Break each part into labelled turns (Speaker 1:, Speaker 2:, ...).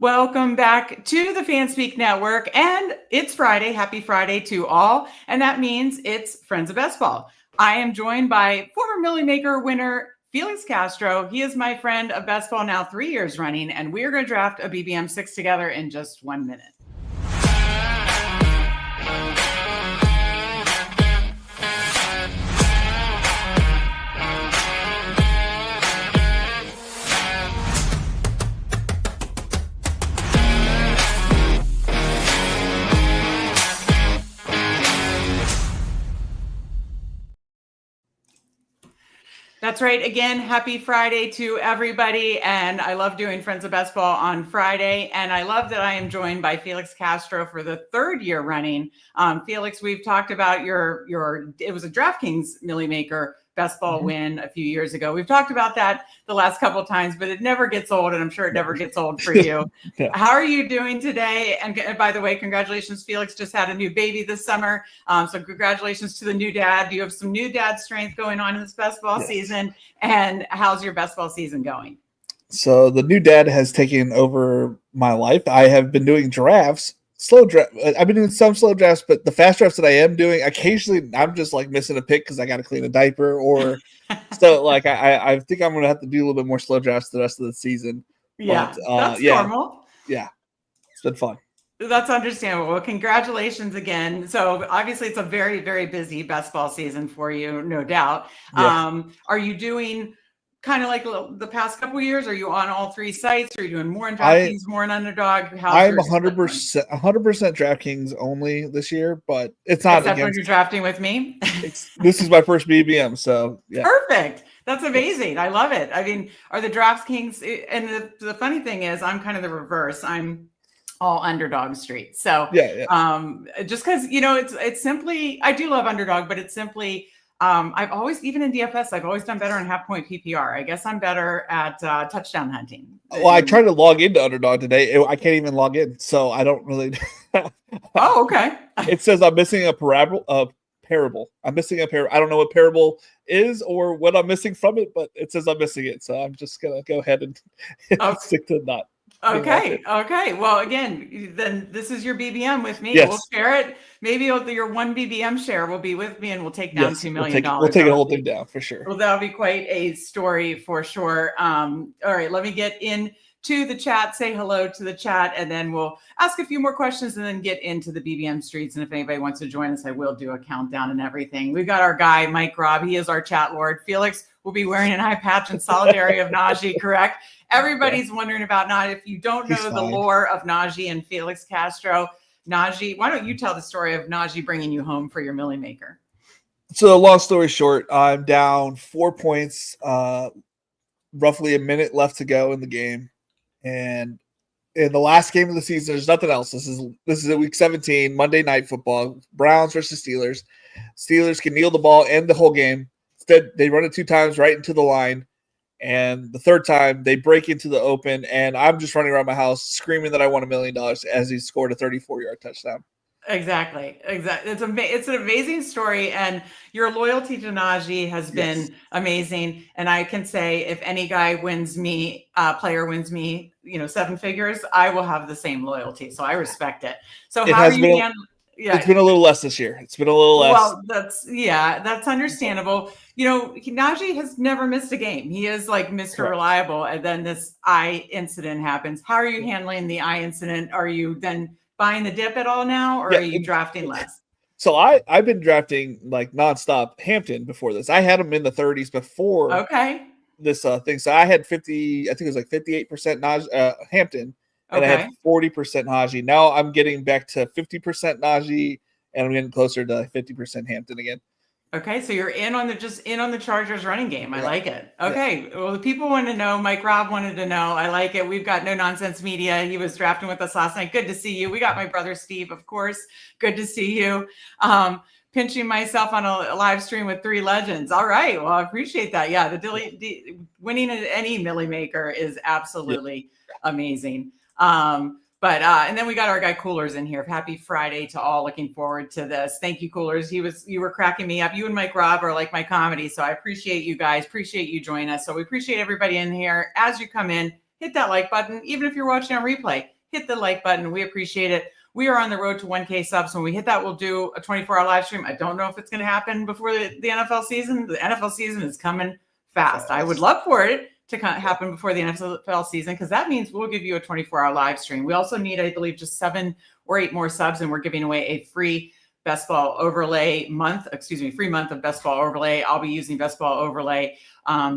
Speaker 1: Welcome back to the Fanspeak Network, and it's Friday. Happy Friday to all, and that means it's Friends of Best Ball. I am joined by former Millymaker winner Felix Castro. He is my friend of Best Ball now 3 years running, and we are going to draft a BBM6 together in just 1 minute. That's right. Again, happy Friday to everybody. And I love doing Friends of Best Ball on Friday. And I love that I am joined by Felix Castro for the 3rd year running. Felix, we've talked about it was a DraftKings Millymaker Best Ball win a few years ago. We've talked about that the last couple of times, but it never gets old. And I'm sure it never gets old for you. Yeah. How are you doing today? And by the way, congratulations. Felix just had a new baby this summer. So congratulations to the new dad. You have some new dad strength going on in this best ball season. And how's your best ball season going?
Speaker 2: So the new dad has taken over my life. I have been doing drafts. Slow draft. I've been doing some slow drafts, but the fast drafts that I am doing, occasionally I'm just like missing a pick because I got to clean a diaper, or so like I think I'm gonna have to do a little bit more slow drafts the rest of the season.
Speaker 1: Yeah, but, that's normal.
Speaker 2: Yeah, it's been fun.
Speaker 1: That's understandable. Well, congratulations again. So obviously it's a very, very busy best ball season for you, no doubt. Yeah. Are you doing kind of like the past couple of years? Are you on all 3 sites? Are you doing more in DraftKings, more in Underdog?
Speaker 2: I'm 100% DraftKings only this year, but it's not.
Speaker 1: Except when you're drafting with me.
Speaker 2: This is my first BBM, so yeah.
Speaker 1: Perfect. That's amazing. I love it. I mean, are the DraftKings, and the funny thing is, I'm kind of the reverse. I'm all Underdog street. So just because it's simply, I do love Underdog, but it's simply. I've always, even in DFS, I've always done better in half-point PPR. I guess I'm better at touchdown hunting.
Speaker 2: Well, I tried to log into Underdog today. I can't even log in, so I don't really.
Speaker 1: Oh, okay.
Speaker 2: It says I'm missing a parable. I'm missing a parable. I don't know what parable is or what I'm missing from it, but it says I'm missing it. So I'm just gonna go ahead and stick to not.
Speaker 1: Okay. Well, again, then this is your BBM with me.
Speaker 2: Yes.
Speaker 1: We'll share it. Maybe your 1 BBM share will be with me, and we'll take down $2 million.
Speaker 2: We'll take the whole thing down for sure.
Speaker 1: Well, that'll be quite a story for sure. All right, let me get into the chat, say hello to the chat, and then we'll ask a few more questions and then get into the BBM streets. And if anybody wants to join us, I will do a countdown and everything. We've got our guy, Mike Robb. He is our chat lord. Felix will be wearing an eye patch in solidarity of Najee, correct? Everybody's wondering about Najee. If you don't know the lore of Najee and Felix Castro, Najee, why don't you tell the story of Najee bringing you home for your Millymaker?
Speaker 2: So long story short, I'm down 4 points, roughly a minute left to go in the game. And in the last game of the season, there's nothing else. This is a week 17, Monday Night Football, Browns versus Steelers. Steelers can kneel the ball and the whole game. Instead, they run it 2 times right into the line. And the 3rd time, they break into the open, and I'm just running around my house screaming that I won $1 million as he scored a 34-yard touchdown.
Speaker 1: Exactly. It's an amazing story, and your loyalty to Najee has been amazing. And I can say, if any guy wins me, player wins me, 7 figures, I will have the same loyalty. So I respect it. So how are you handling?
Speaker 2: Yeah, it's been a little less this year. It's been a little less.
Speaker 1: Well, that's understandable. Najee has never missed a game. He is like Mr. Reliable. And then this eye incident happens. How are you handling the eye incident? Are you then buying the dip at all now, or are you drafting less?
Speaker 2: So I've been drafting like nonstop Hampton before this. I had him in the 30s before this thing. So I had 50, I think it was like 58% Hampton. And I had 40% Najee. Now I'm getting back to 50% Najee, and I'm getting closer to 50% Hampton again.
Speaker 1: Okay, so you're in on the Chargers running game. I like it. Okay, well, the people want to know. Mike Robb wanted to know. I like it. We've got No Nonsense Media. He was drafting with us last night. Good to see you. We got my brother Steve, of course. Good to see you. Pinching myself on a live stream with 3 legends. All right, well, I appreciate that. Yeah, the winning any Millymaker is absolutely amazing. And then we got our guy Coolers in here. Happy Friday to all. Looking forward to this. Thank you, Coolers. You were cracking me up. You and Mike Robb are like my comedy. So I appreciate you guys. Appreciate you joining us. So we appreciate everybody in here. As you come in, hit that like button. Even if you're watching on replay, hit the like button. We appreciate it. We are on the road to 1K subs. When we hit that, we'll do a 24-hour live stream. I don't know if it's going to happen before the NFL season. The NFL season is coming fast. I would love for it to happen before the NFL season, because that means we'll give you a 24-hour live stream. We also need, I believe, just 7 or 8 more subs, and we're giving away a free Best Ball Overlay free month of Best Ball Overlay. I'll be using Best Ball Overlay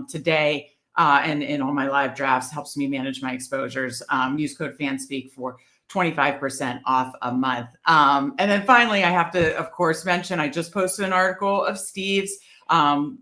Speaker 1: today and in all my live drafts. Helps me manage my exposures. Use code Fanspeak for 25% off a month. And then finally, I have to, of course, mention, I just posted an article of Steve's.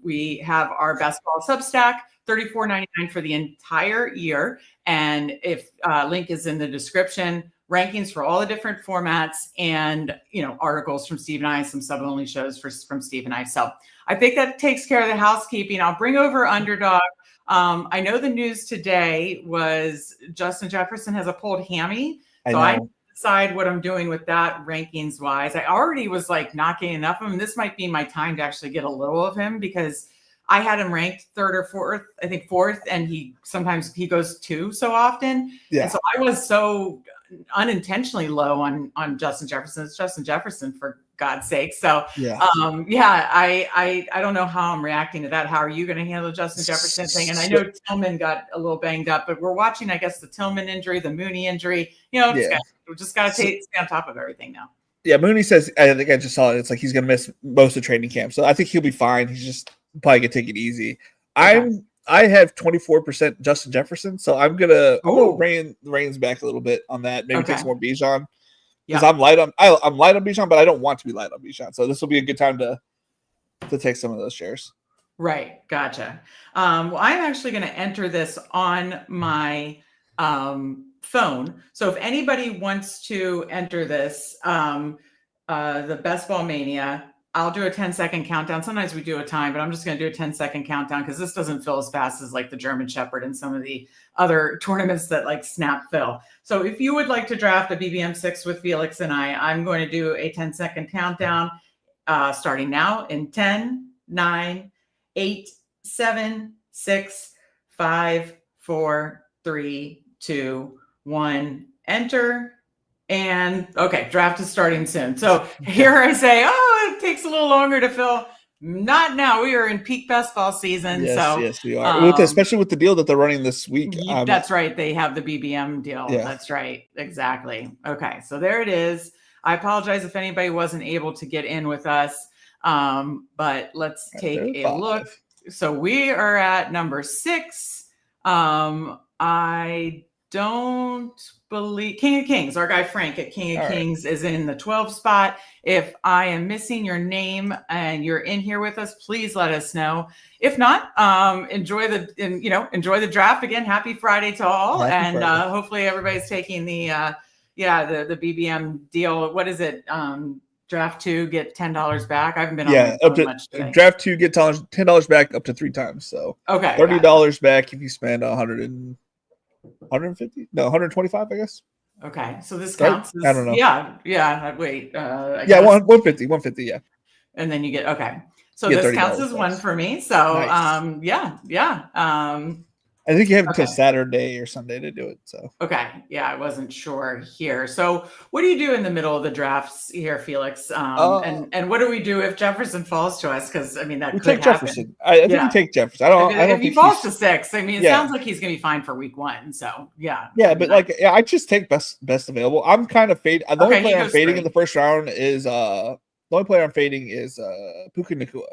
Speaker 1: We have our Best Ball Substack, $34.99 for the entire year. And if link is in the description, rankings for all the different formats and, articles from Steve and I, some sub-only shows from Steve and I. So I think that takes care of the housekeeping. I'll bring over Underdog. I know the news today was Justin Jefferson has a pulled hammy. So I decide what I'm doing with that rankings wise. I already was not getting enough of him. This might be my time to actually get a little of him, because I had him ranked 3rd or 4th, I think 4th, and sometimes he goes 2 so often. Yeah. And so I was so unintentionally low on Justin Jefferson. It's Justin Jefferson, for God's sake. So I don't know how I'm reacting to that. How are you going to handle the Justin Jefferson thing? And I know Tillman got a little banged up, but we're watching, I guess, the Tillman injury, the Mooney injury. We just got to stay on top of everything now. Yeah,
Speaker 2: Mooney says, I think I just saw it. It's like he's going to miss most of training camp. So I think he'll be fine. He's just probably going to take it easy. Okay. I have 24% Justin Jefferson, so I'm gonna rein the reins back a little bit on that. Maybe take some more Bijan, because I'm light on Bijan, but I don't want to be light on Bijan. So this will be a good time to take some of those shares.
Speaker 1: Right, gotcha. Well, I'm actually going to enter this on my phone. So if anybody wants to enter this, the Best Ball Mania, I'll do a 10-second countdown. Sometimes we do a time, but I'm just going to do a 10-second countdown, because this doesn't fill as fast as the German Shepherd and some of the other tournaments that snap fill. So if you would like to draft a BBM6 with Felix and I'm going to do a 10-second countdown starting now in 10, 9, 8, 7, 6, 5, 4, 3, 2, 1, enter. And okay, draft is starting soon. So here I say, it takes a little longer to fill. Not now. We are in peak best ball season.
Speaker 2: Yes, we are. Especially with the deal that they're running this week.
Speaker 1: That's right. They have the BBM deal. Yeah. That's right. Exactly. Okay. So there it is. I apologize if anybody wasn't able to get in with us. But let's take a look. So we are at number 6. I don't believe King of Kings, our guy Frank at King of Kings, is in the 12 spot. If I am missing your name and you're in here with us, please let us know. If not, enjoy the draft again. Happy Friday to all. Hopefully everybody's taking the BBM deal. What is it? Draft 2, get $10 back. I haven't been on much today.
Speaker 2: Draft 2, get $10 back up to 3 times. So
Speaker 1: okay,
Speaker 2: $30 back if you spend 150? No, 125, I guess.
Speaker 1: Okay, so this counts as,
Speaker 2: I don't know.
Speaker 1: Yeah. Wait.
Speaker 2: 150, yeah.
Speaker 1: And then you get, okay. So this counts as one for me. So,
Speaker 2: nice. I think you have until Saturday or Sunday to do it. So
Speaker 1: okay, I wasn't sure here. So what do you do in the middle of the drafts here, Felix? And what do we do if Jefferson falls to us? Because that could take happen.
Speaker 2: Jefferson. I think you take Jefferson. I don't.
Speaker 1: If he falls to 6, it sounds like he's going to be fine for week 1. So
Speaker 2: I just take best available. I'm kind of fading. The only player I'm fading in the first round is Puka Nacua.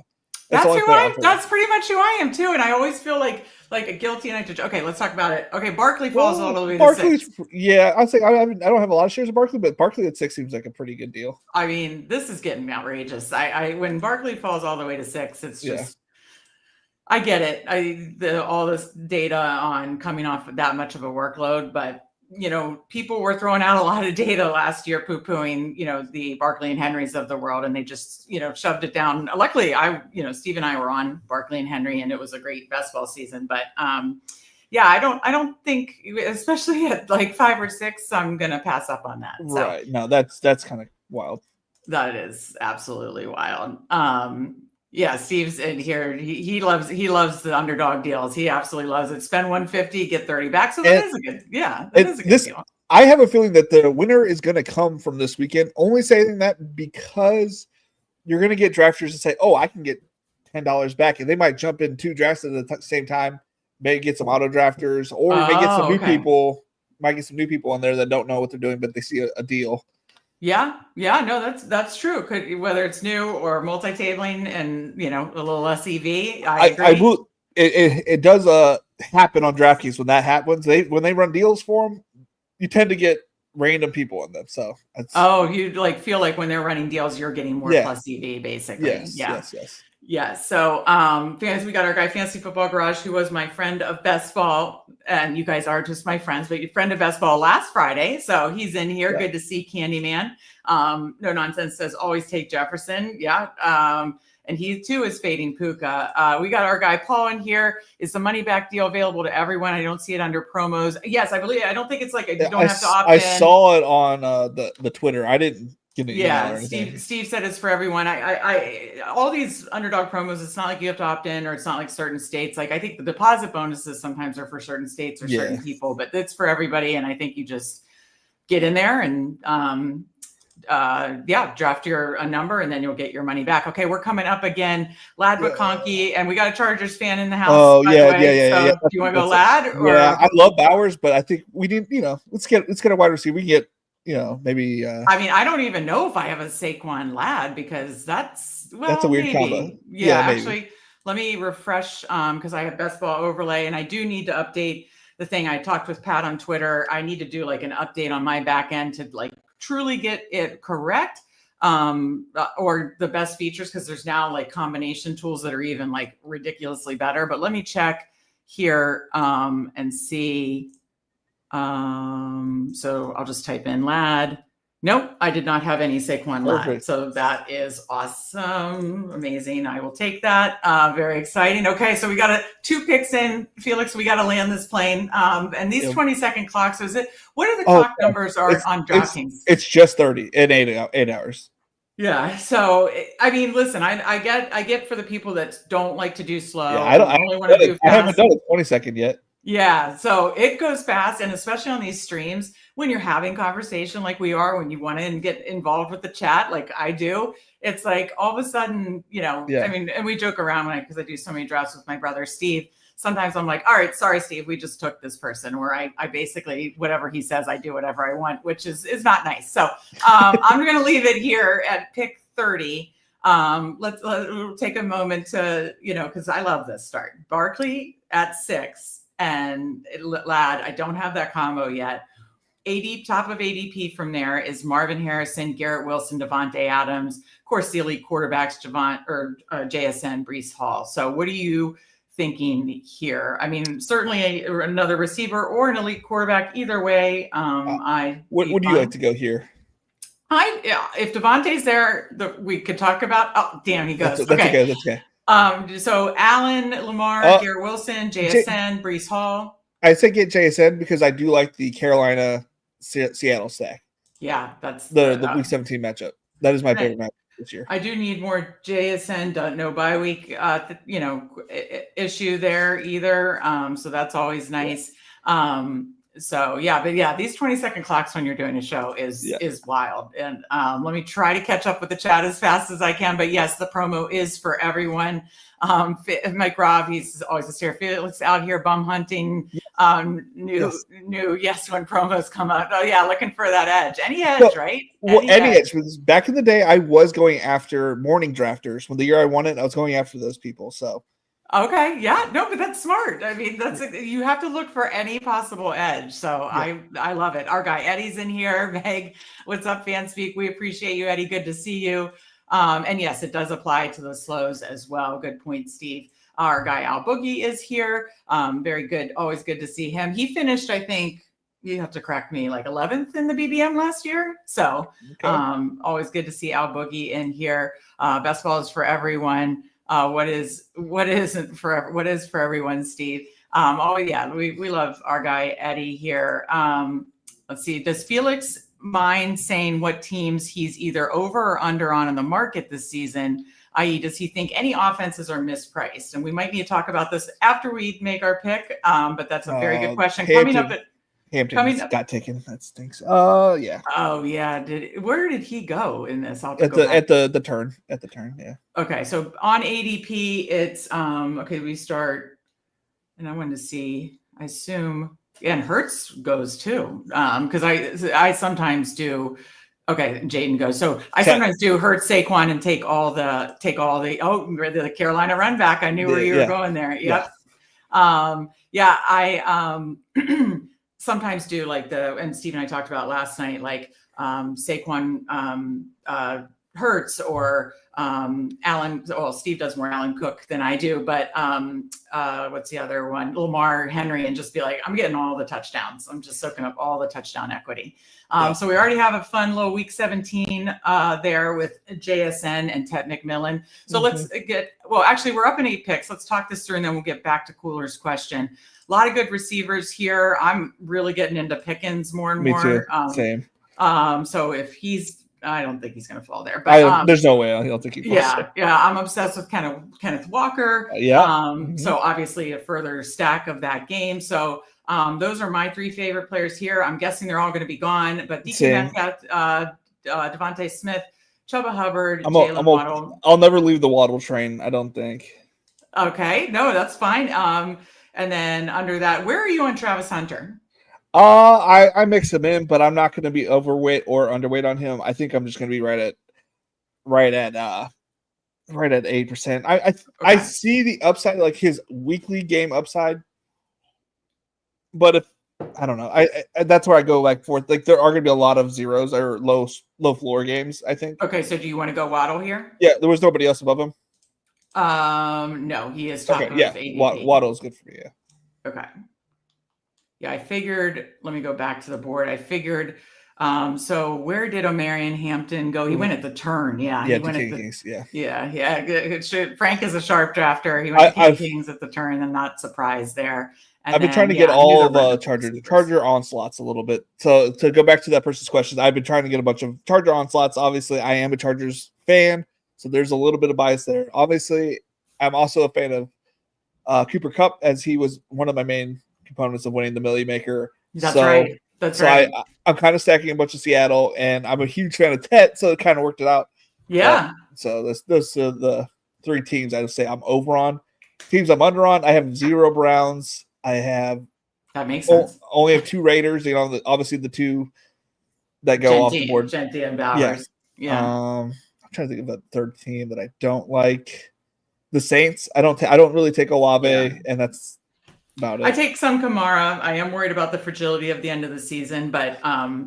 Speaker 1: That's pretty much who I am too, and I always feel like a guilty. And okay, let's talk about it. Okay, Barkley falls all the way to 6.
Speaker 2: Yeah, I'd say I don't have a lot of shares of Barkley, but Barkley at 6 seems like a pretty good deal.
Speaker 1: This is getting outrageous. When Barkley falls all the way to 6, it's just. I get it. All this data on coming off of that much of a workload, but. People were throwing out a lot of data last year, poo-pooing, the Barkley and Henrys of the world, and they just, shoved it down. Luckily, Steve and I were on Barkley and Henry, and it was a great best ball season. But I don't think, especially at 5 or 6, I'm gonna pass up on that. So,
Speaker 2: right? No, that's kind of wild.
Speaker 1: That is absolutely wild. Yeah, Steve's in here. He loves the underdog deals. He absolutely loves it. Spend 150, get 30 back. So that is a good, that is a good deal.
Speaker 2: I have a feeling that the winner is going to come from this weekend. Only saying that because you're going to get drafters to say, "Oh, I can get $10 back," and they might jump in 2 drafts at the same time. Maybe get some auto drafters, or you may get some new people. Might get some new people on there that don't know what they're doing, but they see a deal.
Speaker 1: Yeah, no, that's true. Whether it's new or multi-tabling and a little less EV. I agree.
Speaker 2: I will. It does happen on DraftKings when that happens. When they run deals for them, you tend to get random people in them. So
Speaker 1: you feel like when they're running deals, you're getting more plus EV basically. Yes. So, we got our guy Fantasy Football Garage, who was my friend of Best Ball, and you guys are just my friends, but your friend of Best Ball last Friday. So he's in here. Yeah. Good to see Candyman. No Nonsense says always take Jefferson. Yeah. And he too is fading Puka. We got our guy Paul in here. Is the money back deal available to everyone? I don't see it under promos. Yes, I believe. I don't think it's like you don't have to opt in.
Speaker 2: I saw it on the Twitter. I didn't.
Speaker 1: Steve said it's for everyone. I all these underdog promos, it's not like you have to opt in, or it's not like certain states. Like I think the deposit bonuses sometimes are for certain states or certain people, but it's for everybody. And I think you just get in there and draft a number and then you'll get your money back. Okay, we're coming up again. Lad McConkey, and we got a Chargers fan in the house.
Speaker 2: Oh, yeah.
Speaker 1: Do you want to go Lad?
Speaker 2: I love Bowers, but I think we need, let's get a wide receiver. We can get maybe.
Speaker 1: I mean, I don't even know if I have a Saquon Lad because that's
Speaker 2: a weird combo.
Speaker 1: Yeah, actually, let me refresh because I have Best Ball overlay, and I do need to update the thing. I talked with Pat on Twitter. I need to do like an update on my back end to like truly get it correct, or the best features, because there's now like combination tools that are even like ridiculously better. But let me check here and see. So I'll just type in Lad. Nope, I did not have any Saquon Lad. So that is awesome. Amazing. I will take that. Very exciting. Okay, so we got 2 picks in, Felix. We got to land this plane. And these 20-second clocks, what are the clock numbers on DraftKings?
Speaker 2: It's just 30 in 8 hours.
Speaker 1: Yeah. So, I mean, listen, I get for the people that don't like to do slow.
Speaker 2: Yeah, I only want to do fast. I haven't done a 20-second yet.
Speaker 1: Yeah, so it goes fast, and especially on these streams, when you're having conversation like we are, when you want to get involved with the chat like I do, it's like all of a sudden, I mean, and we joke around because I do so many drafts with my brother Steve. Sometimes I'm like, all right, sorry, Steve, we just took this person, or I basically, whatever he says, I do whatever I want, which is not nice. So I'm going to leave it here at pick 30. Let's take a moment to, because I love this start. Barkley at 6. And Lad, I don't have that combo yet. Top of ADP from there is Marvin Harrison, Garrett Wilson, Devontae Adams, of course, the elite quarterbacks, JSN, Breece Hall. So what are you thinking here? I mean, certainly another receiver or an elite quarterback. Either way,
Speaker 2: what would you like to go here?
Speaker 1: If Devontae's there, we could talk about. Oh, damn, he goes.
Speaker 2: That's okay.
Speaker 1: So Allen, Lamar, Garrett Wilson, JSN, Breece Hall.
Speaker 2: I'd say get JSN because I do like the Carolina Seattle stack.
Speaker 1: Yeah, that's
Speaker 2: the Week 17 matchup. That is my favorite matchup this year.
Speaker 1: I do need more JSN. No bye week, issue there either. So that's always nice. So these 20-second clocks when you're doing a show is wild. And let me try to catch up with the chat as fast as I can. But yes, the promo is for everyone. Mike Robb, he's always a steer. Felix out here bum hunting. New when promos come out. Oh yeah, looking for that edge. Any edge, right?
Speaker 2: Any edge. Back in the day, I was going after morning drafters. When the year I won it, I was going after those people. So.
Speaker 1: Okay. Yeah. No, but that's smart. I mean, you have to look for any possible edge. So I love it. Our guy Eddie's in here. Meg, what's up, Fanspeak? We appreciate you, Eddie. Good to see you. And yes, it does apply to the slows as well. Good point, Steve. Our guy Al Boogie is here. Very good. Always good to see him. He finished, I think, you have to correct me, like 11th in the BBM last year. So always good to see Al Boogie in here. Best ball is for everyone. What is for everyone, Steve? We love our guy Eddie here. Let's see. Does Felix mind saying what teams he's either over or under on in the market this season? i.e., does he think any offenses are mispriced? And we might need to talk about this after we make our pick. But that's a very good question.
Speaker 2: Hampton got taken. That stinks. Yeah.
Speaker 1: Oh yeah. Where did he go in this?
Speaker 2: At the turn. Yeah.
Speaker 1: Okay, so on ADP, it's okay. We start, and I wanted to see. I assume, and Hertz goes too, because I sometimes do. Okay, Jaden goes. So I sometimes do Hertz, Saquon, and take all the the Carolina run back. I knew where you were going there. Yep. I sometimes do like and Steve and I talked about last night, like Saquon, Hertz, or Allen. Well, Steve does more Allen Cook than I do, but what's the other one? Lamar, Henry, and just be like, I'm getting all the touchdowns. I'm just soaking up all the touchdown equity. So we already have a fun little week 17 there with JSN and Ted McMillan. So let's actually we're up in 8 picks. Let's talk this through and then we'll get back to Cooler's question. A lot of good receivers here. I'm really getting into Pickens more and more.
Speaker 2: Me too. Same.
Speaker 1: So if I don't think he's going to fall there, but
Speaker 2: there's no way I don't think he falls.
Speaker 1: Yeah. I'm obsessed with Kenneth Walker. So obviously a further stack of that game. So those are my 3 favorite players here. I'm guessing they're all going to be gone, but DK Metcalf, Devontae Smith, Chuba Hubbard, Jalen Waddle.
Speaker 2: I'll never leave the Waddle train, I don't think.
Speaker 1: Okay, no, that's fine. And then under that, where are you on Travis Hunter?
Speaker 2: I mix him in, but I'm not going to be overweight or underweight on him. I think I'm just going to be right at 8%. I see the upside, like his weekly game upside, but if I don't know, I that's where I go back forth. Like there are going to be a lot of zeros or low floor games, I think.
Speaker 1: Okay, so do you want to go Waddle here?
Speaker 2: Yeah, there was nobody else above him.
Speaker 1: No, he is top of ADP.
Speaker 2: Waddle's good for me. Yeah.
Speaker 1: Okay. Yeah, I figured, let me go back to the board. I figured, so where did Omarion Hampton go? He went at the turn. Yeah. He went at the Kings. Yeah. Frank is a sharp drafter. He went to Kings at the turn, and not surprised there. And
Speaker 2: I've been trying to get all of Charger onslaughts a little bit. So to go back to that person's question, I've been trying to get a bunch of Charger onslaughts. Obviously, I am a Chargers fan, so there's a little bit of bias there. Obviously, I'm also a fan of Cooper Kupp, as he was one of my main components of winning the Millymaker.
Speaker 1: That's right.
Speaker 2: I'm kind of stacking a bunch of Seattle, and I'm a huge fan of Tet, so it kind of worked it out.
Speaker 1: Yeah.
Speaker 2: So those are the 3 teams I would say I'm over on. Teams I'm under on, I have 0 Browns.
Speaker 1: That makes sense.
Speaker 2: Only have 2 Raiders. Obviously the 2 that go off the board.
Speaker 1: Gentry and Bowers. Yeah.
Speaker 2: I'm trying to think of the third team that I don't like. The Saints. I don't really take Olave, and that's about it.
Speaker 1: I take some Kamara. I am worried about the fragility of the end of the season, but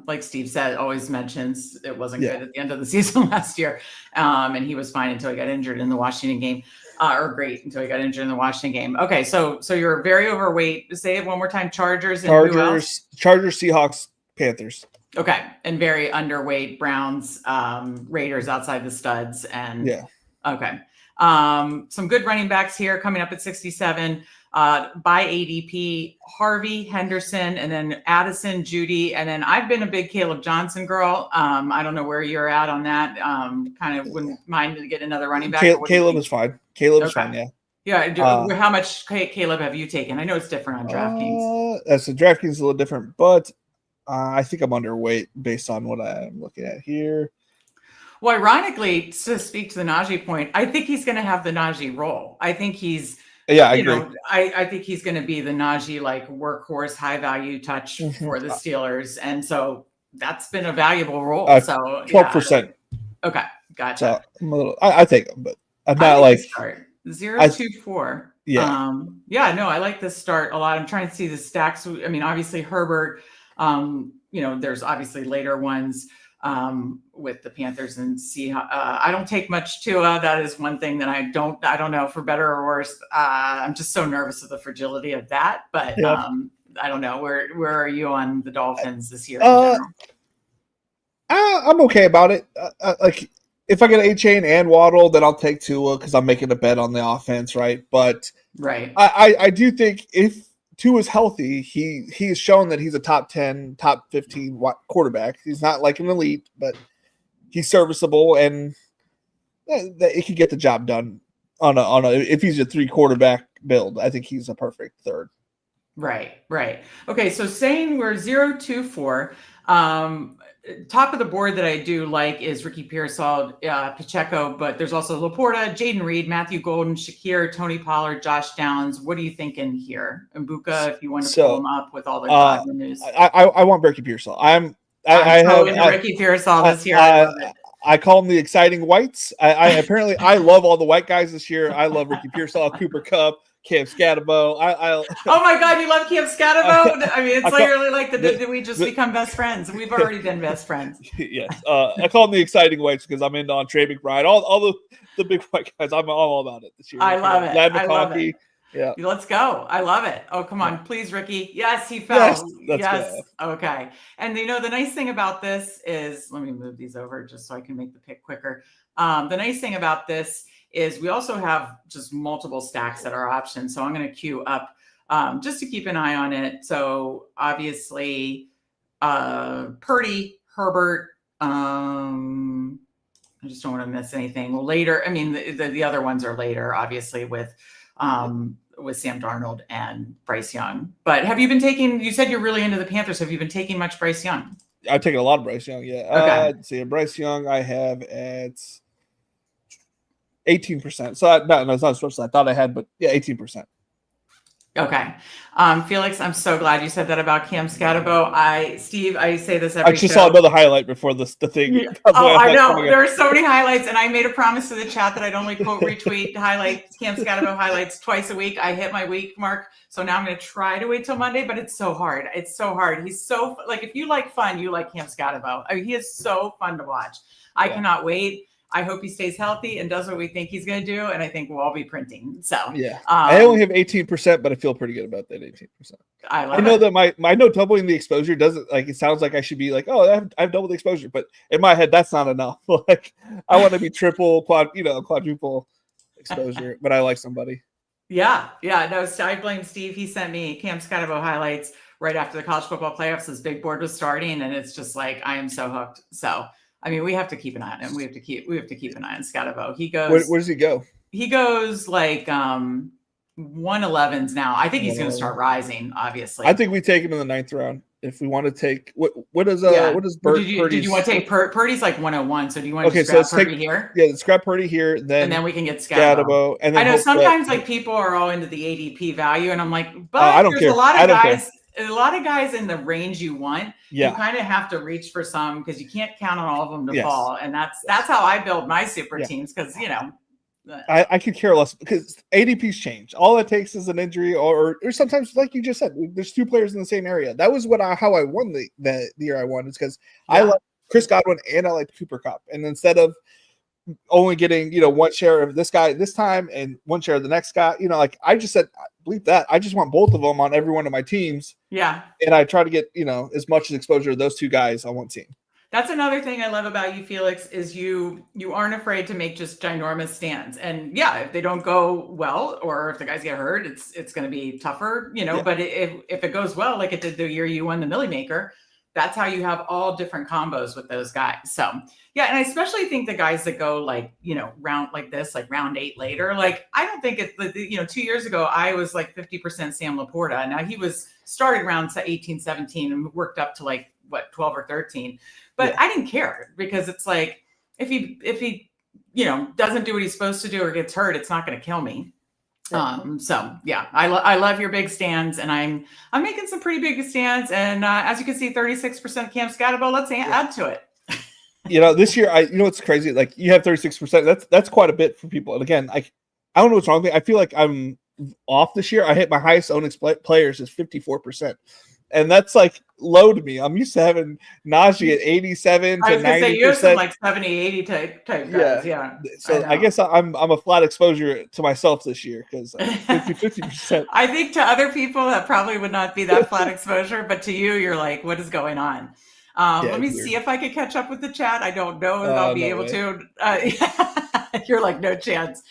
Speaker 1: like Steve said, always mentions it wasn't good at the end of the season last year. And he was fine until he got injured in the Washington game, or great until he got injured in the Washington game. Okay, so you're very overweight. Say it one more time. Chargers,
Speaker 2: Seahawks, Panthers.
Speaker 1: Okay, and very underweight Browns, Raiders outside the studs, and okay. Some good running backs here coming up at 67. By ADP, Harvey, Henderson, and then Addison, Judy, and then I've been a big Caleb Johnson girl. I don't know where you're at on that. Kind of wouldn't mind to get another running back.
Speaker 2: Caleb is fine. Caleb is fine.
Speaker 1: Yeah. How much Caleb have you taken? I know it's different on DraftKings.
Speaker 2: So DraftKings is a little different, but I think I'm underweight based on what I'm looking at here.
Speaker 1: Well, ironically, to speak to the Najee point, I think he's going to have the Najee role. I think he's.
Speaker 2: Yeah, I agree.
Speaker 1: I think he's going to be the Najee workhorse, high value touch for the Steelers, and so that's been a valuable role. So
Speaker 2: 12%.
Speaker 1: Okay, gotcha.
Speaker 2: So I take him, but I'm not like
Speaker 1: 0-2-4.
Speaker 2: Yeah.
Speaker 1: I like this start a lot. I'm trying to see the stacks. I mean, obviously Herbert. There's obviously later ones. With the Panthers and Seahawks. I don't take much Tua. That is one thing that I don't know, for better or worse. I'm just so nervous of the fragility of that, but I don't know. Where are you on the Dolphins this year?
Speaker 2: I'm okay about it. Like if I get A-Chain and Waddle, then I'll take Tua because I'm making a bet on the offense, right? But I do think if Tua's healthy, he has shown that he's a top 10, top 15 quarterback. He's not like an elite, but he's serviceable. And that it could get the job done on a if he's a 3-quarterback build. I think he's a perfect third.
Speaker 1: Right. Okay, so saying we're 0-2-4. Top of the board that I do like is Ricky Pearsall, Pacheco, but there's also Laporta, Jaden Reed, Matthew Golden, Shakir, Tony Pollard, Josh Downs. What are you thinking here? And Mbuka, if you want to pull him up with all the news.
Speaker 2: I want Ricky Pearsall. I'm
Speaker 1: into Ricky Pearsall this year. I love it.
Speaker 2: I call them the exciting whites. Apparently I love all the white guys this year. I love Ricky Pearsall, Cooper Kupp, Cam Scatterbo. Oh
Speaker 1: my God, you love Cam Scatterbo? I mean, it's literally like did we just become best friends? We've already been best friends.
Speaker 2: Yes. I call them the exciting whites because I'm into on Trey McBride. All the big white guys. I'm all about it this year.
Speaker 1: I love it.
Speaker 2: Glad McConkey.
Speaker 1: Yeah. Let's go. I love it. Oh, come on. Please, Ricky. Yes, he fell.
Speaker 2: Yes.
Speaker 1: Okay. And the nice thing about this is, let me move these over just so I can make the pick quicker. The nice thing about this is we also have just multiple stacks that are options. So I'm going to queue up just to keep an eye on it. So obviously, Purdy, Herbert, I just don't want to miss anything. Well, later, I mean, the other ones are later, obviously, with Sam Darnold and Bryce Young. But have you been taking, you said you're really into the Panthers. Have you been taking much Bryce Young?
Speaker 2: I've taken a lot of Bryce Young, yeah.
Speaker 1: Okay.
Speaker 2: Let's see, Bryce Young I have at 18%. So no, it's not as much as I thought I had, but yeah, 18%.
Speaker 1: Okay. Felix, I'm so glad you said that about Cam Scatterbo. Steve, I say this every
Speaker 2: I just saw another highlight before the thing.
Speaker 1: Yeah. Oh, I know. There are so many highlights, and I made a promise to the chat that I'd only quote retweet highlights, Cam Scatterbo highlights twice a week. I hit my week mark, so now I'm going to try to wait till Monday, but it's so hard. It's so hard. He's so, like, if you like fun, you like Cam Scatterbo. I mean, he is so fun to watch. I cannot wait. I hope he stays healthy and does what we think he's going to do. And I think we'll all be printing. So
Speaker 2: yeah, I only have 18%, but I feel pretty good about that 18%. I know that I know doubling the exposure doesn't, like, it sounds like I should be like, oh, I have double the exposure, but in my head, that's not enough. Like, I want to be quadruple exposure, but I like somebody.
Speaker 1: Yeah. No, I blame Steve. He sent me Cam Scatterbo highlights right after the college football playoffs. His big board was starting, and it's just like, I am so hooked. So, I mean, we have to keep an eye on him. We have to keep an eye on Scatterbo. He goes.
Speaker 2: Where does he go?
Speaker 1: He goes like 111s now. I think he's going to start rising. Obviously,
Speaker 2: I think we take him in the 9th round if we want to take. What does Burt?
Speaker 1: Did you want to take Purdy's like 101? So do you want to scrap Purdy here?
Speaker 2: Yeah, scrap Purdy here, and then
Speaker 1: we can get Scatterbo.
Speaker 2: And then
Speaker 1: I know sometimes like people are all into the ADP value, and I'm like, but
Speaker 2: I don't care.
Speaker 1: A lot of guys. A lot of guys in the range you want,
Speaker 2: you
Speaker 1: kind of have to reach for some because you can't count on all of them to fall. And that's how I build my super teams because,
Speaker 2: I could care less because ADPs change. All it takes is an injury or sometimes, like you just said, there's 2 players in the same area. That was how I won the year I won, is because I like Chris Godwin and I like Cooper Kupp. And instead of only getting, one share of this guy this time and one share of the next guy, like I just said, believe that. I just want both of them on every one of my teams.
Speaker 1: Yeah.
Speaker 2: And I try to get, as much exposure to those 2 guys on one team. That's
Speaker 1: another thing I love about you, Felix, is you aren't afraid to make just ginormous stands. And if they don't go well, or if the guys get hurt, it's going to be tougher, but if it goes well, like it did the year you won the Millymaker, that's how you have all different combos with those guys. So and I especially think the guys that go like, round like this, like round 8 later, like, I don't think it's, 2 years ago, I was like 50% Sam Laporta. Now he started around 18, 17 and worked up to like 12 or 13, but I didn't care because it's like, if he, doesn't do what he's supposed to do or gets hurt, it's not going to kill me. I love your big stands, and I'm making some pretty big stands. And as you can see, 36% Cam Scatterbo. Let's add to it.
Speaker 2: This year, it's crazy. Like, you have 36%. That's quite a bit for people. And again, I don't know what's wrong with me. I feel like I'm off this year. I hit my highest owned players is 54%. And that's like low to me. I'm used to having Najee at 87 to 90%.
Speaker 1: I was going to say you have some like 70, 80 type guys. Yeah.
Speaker 2: So I guess I'm a flat exposure to myself this year because 50%.
Speaker 1: I think to other people that probably would not be that flat exposure, but to you, you're like, what is going on? Let me see if I could catch up with the chat. I don't know if I'll be able to. You're like, no chance.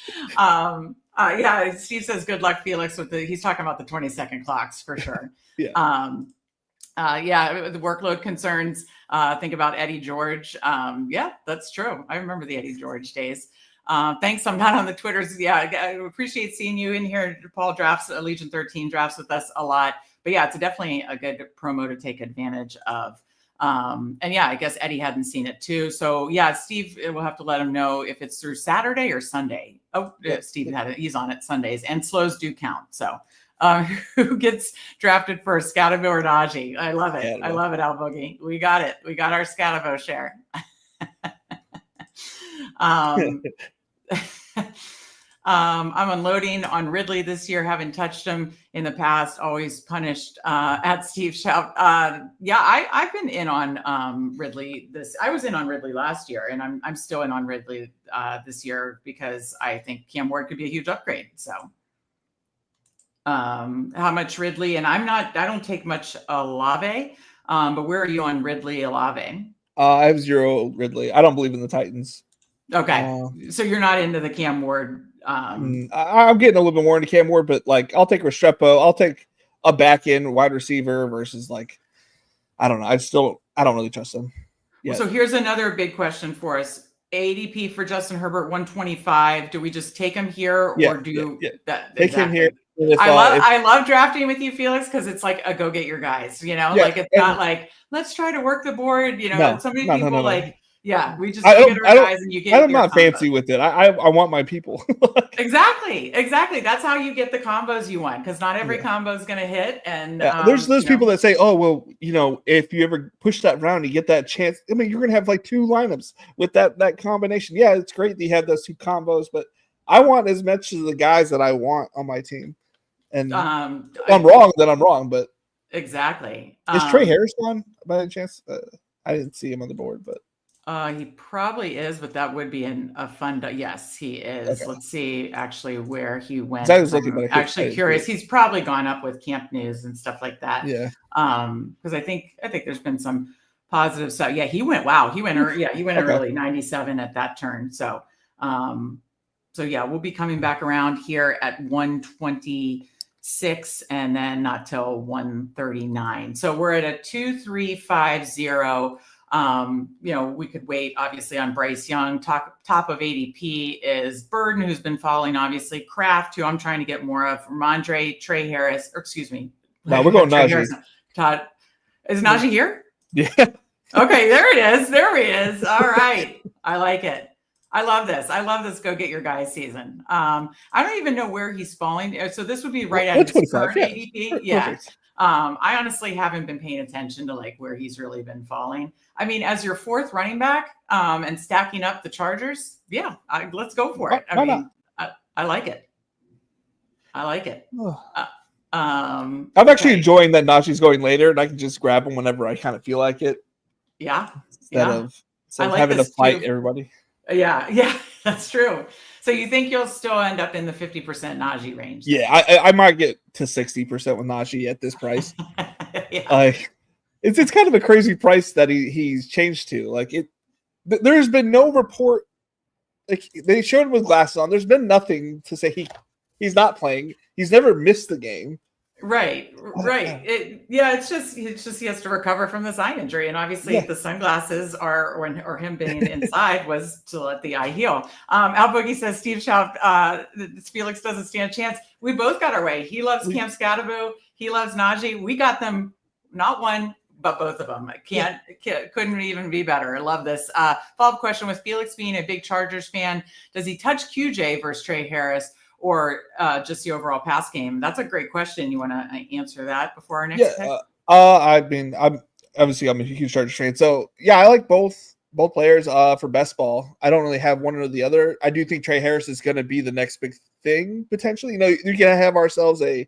Speaker 1: Steve says, good luck, Felix, he's talking about the 20-second clocks for sure. The workload concerns. Think about Eddie George. That's true. I remember the Eddie George days. Thanks. I'm not on the Twitters. Yeah, I appreciate seeing you in here. Paul drafts Legion 13 drafts with us a lot. But yeah, it's definitely a good promo to take advantage of. And yeah, I guess Eddie hadn't seen it too. So yeah, Steve, we'll have to let him know if it's through Saturday or Sunday. Oh, yeah, Steve had it. He's on it Sundays, and slows do count. So who gets drafted first, Scatavo or Najee? I love it.
Speaker 2: Scatavo.
Speaker 1: I love it, Al Boogie. We got it. We got our Scatavo share. I'm unloading on Ridley this year, haven't touched him in the past, always punished at Steve Shout. Yeah, I've been in on Ridley I was in on Ridley last year, and I'm still in on Ridley this year because I think Cam Ward could be a huge upgrade. So how much Ridley? And I don't take much Olave, but where are you on Ridley Olave?
Speaker 2: I have 0 Ridley. I don't believe in the Titans.
Speaker 1: Okay, so you're not into the Cam Ward.
Speaker 2: I'm getting a little bit more into Cam Ward, but like I'll take Restrepo. I'll take a back end wide receiver versus like I don't know. I don't really trust him.
Speaker 1: Well, so here's another big question for us. ADP for Justin Herbert 125. Do we just take him here or do that?
Speaker 2: Take him here.
Speaker 1: I love drafting with you, Felix, because it's like a go get your guys, like it's not like let's try to work the board, so many people like we just get our guys and you get
Speaker 2: I'm not fancy with it. I want my people.
Speaker 1: Exactly. That's how you get the combos you want, because not every combo is going to hit. And
Speaker 2: there's those people that say, oh, well, if you ever push that round, you get that chance. I mean, you're going to have like 2 lineups with that combination. Yeah, it's great that you have those 2 combos, but I want as much of the guys that I want on my team. And if I'm wrong, then I'm wrong. But
Speaker 1: exactly.
Speaker 2: Is Trey Harris on by any chance? I didn't see him on the board, but
Speaker 1: he probably is. But that would be a fun. Yes, he is. Okay. Let's see actually where he went.
Speaker 2: I was looking, but
Speaker 1: actually curious. He's probably gone up with Camp News and stuff like that.
Speaker 2: Yeah.
Speaker 1: Because I think there's been some positive stuff. Yeah, he went. Wow, he went. He went early, 97 at that turn. So, yeah, we'll be coming back around here at 126 and then not till 139. So we're at a 2-3-5-0. We could wait obviously on Bryce Young. Top of ADP is Burden, who's been falling, obviously. Kraft, who I'm trying to get more of. Ramondre, Trey Harris, or excuse me.
Speaker 2: No, we're going Najee.
Speaker 1: Todd, is Najee here?
Speaker 2: Yeah.
Speaker 1: Okay, there it is. There he is. All right. I like it. I love this. Go get your guys season. I don't even know where he's falling. So this would be right at his current ADP. Yeah. I honestly haven't been paying attention to like where he's really been falling. I mean, as your 4th running back and stacking up the Chargers, let's go for it. I like it. I like it.
Speaker 2: I'm actually enjoying that Najee's going later, and I can just grab him whenever I kind of feel like it.
Speaker 1: Yeah.
Speaker 2: Instead of having to fight everybody.
Speaker 1: Yeah, that's true. So you think you'll still end up in the 50% Najee range?
Speaker 2: Yeah, I might get to 60% with Najee at this price. It's kind of a crazy price that he's changed to. Like there's been no report. Like they showed him with glasses on. There's been nothing to say he's not playing. He's never missed the game.
Speaker 1: Right. It's just he has to recover from this eye injury, and obviously the sunglasses or him being inside was to let the eye heal. Al Boogie says Steve Schaub, Felix doesn't stand a chance. We both got our way. He loves Cam Scatterbo. He loves Najee. We got them, not one, but both of them. Couldn't even be better. I love this. Follow-up question: with Felix being a big Chargers fan, does he touch QJ versus Trey Harris? Or just the overall pass game? That's a great question. You want to answer that before our next pick?
Speaker 2: I'm a huge Chargers fan, so I like both players. For best ball, I don't really have one or the other. I do think Trey Harris is going to be the next big thing potentially. You're going to have ourselves our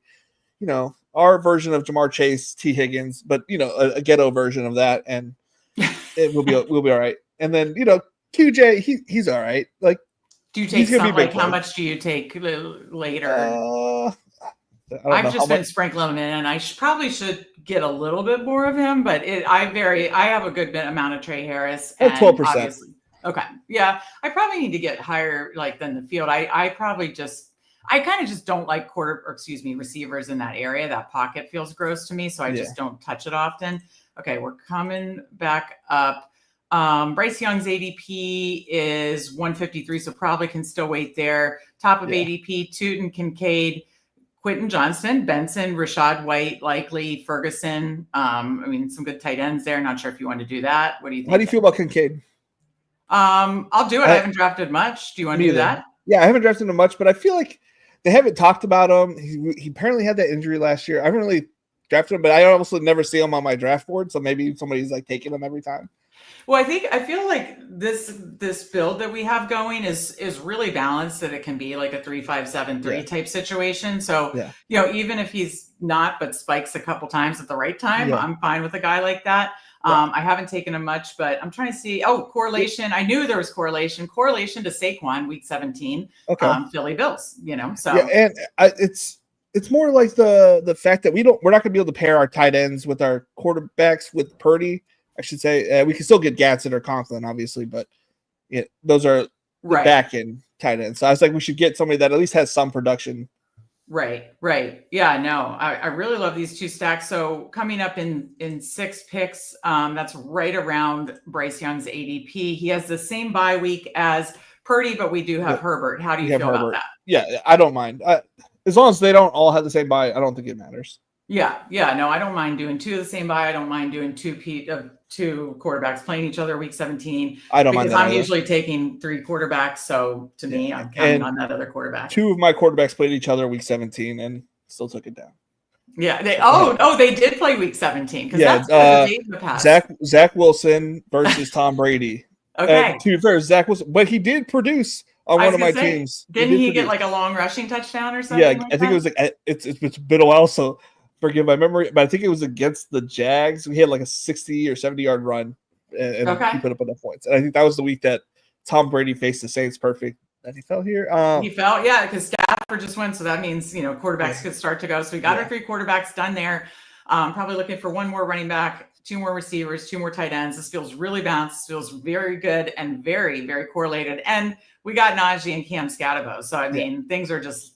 Speaker 2: version of Jamar Chase, T Higgins, but a ghetto version of that, and we'll be all right. And then QJ, he's all right. Like.
Speaker 1: Do you take some, like how much do you take later? I've just been sprinkling him in, and I probably should get a little bit more of him, but I have a good amount of Trey Harris.
Speaker 2: And 12%.
Speaker 1: Okay. Yeah. I probably need to get higher than the field. I kind of just don't like receivers in that area. That pocket feels gross to me. So I just don't touch it often. Okay. We're coming back up. Bryce Young's ADP is 153, so probably can still wait there. Top of ADP, Tootin, Kincaid, Quentin Johnston, Benson, Rashad White, likely Ferguson. I mean, some good tight ends there. Not sure if you want to do that. What do you think?
Speaker 2: How do you feel about Kincaid?
Speaker 1: I'll do it. I haven't drafted much. Do you want to do that?
Speaker 2: Yeah, I haven't drafted him much, but I feel like they haven't talked about him. He apparently had that injury last year. I haven't really drafted him, but I also never see him on my draft board. So maybe somebody's like taking him every time.
Speaker 1: Well, I feel like this build that we have going is really balanced, that it can be like a 3-5-7-3 type situation. So, even if he's not, but spikes a couple times at the right time, I'm fine with a guy like that. I haven't taken him much, but I'm trying to see. Correlation. I knew there was correlation to Saquon week 17. Okay. Philly Bills, so. Yeah,
Speaker 2: and it's more like the fact that we're not going to be able to pair our tight ends with our quarterbacks with Purdy. I should say we can still get Gatson or Conklin, obviously, but those are back end tight ends. So I was like, we should get somebody that at least has some production.
Speaker 1: Right. Yeah, no, I really love these two stacks. So coming up in 6 picks, that's right around Bryce Young's ADP. He has the same bye week as Purdy, but we do have Herbert. How do you feel about that?
Speaker 2: Yeah, I don't mind. As long as they don't all have the same bye, I don't think it matters.
Speaker 1: Yeah, no, I don't mind doing 2 of the same bye. I don't mind doing 2 quarterbacks playing each other week 17.
Speaker 2: I don't mind
Speaker 1: because I'm usually taking 3 quarterbacks. So to me, I'm counting on that other quarterback.
Speaker 2: 2 of my quarterbacks played each other week 17 and still took it down.
Speaker 1: Yeah. They did play week 17 because that's the date in the past.
Speaker 2: Zach Wilson versus Tom Brady.
Speaker 1: Okay.
Speaker 2: To be fair, Zach Wilson, but he did produce on one of my teams.
Speaker 1: Didn't he get like a long rushing touchdown or something?
Speaker 2: Yeah, I think it was like it's been a while, so forgive my memory, but I think it was against the Jags. We had like a 60 or 70-yard run, and he put up enough points. And I think that was the week that Tom Brady faced the Saints perfect. And he fell here.
Speaker 1: He fell, because Stafford just went, so that means quarterbacks could start to go. So we got our 3 quarterbacks done there. Probably looking for 1 more running back, 2 more receivers, 2 more tight ends. This feels really balanced. This feels very good and very, very correlated. And we got Najee and Cam Scatterbo. So I mean, things are just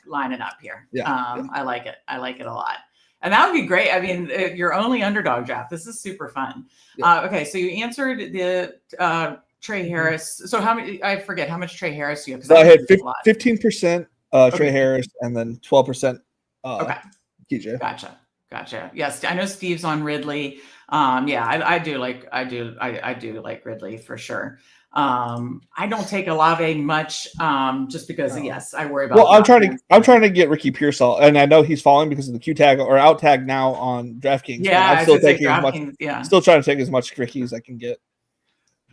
Speaker 1: lining up here. I like it. I like it a lot. And that would be great. I mean, your only underdog draft. This is super fun. Okay, so you answered the Trey Harris. So how many? I forget how much Trey Harris you have.
Speaker 2: So I had 15% Trey Harris, and then 12%. TJ.
Speaker 1: Gotcha. Yes, I know Steve's on Ridley. I do like Ridley for sure. I don't take Olave much, just because I worry about.
Speaker 2: Well, I'm trying to get Ricky Pearsall, and I know he's falling because of the Q tag or out tag now on DraftKings.
Speaker 1: Yeah,
Speaker 2: I'm still taking as much. Still trying to take as much Ricky as I can get.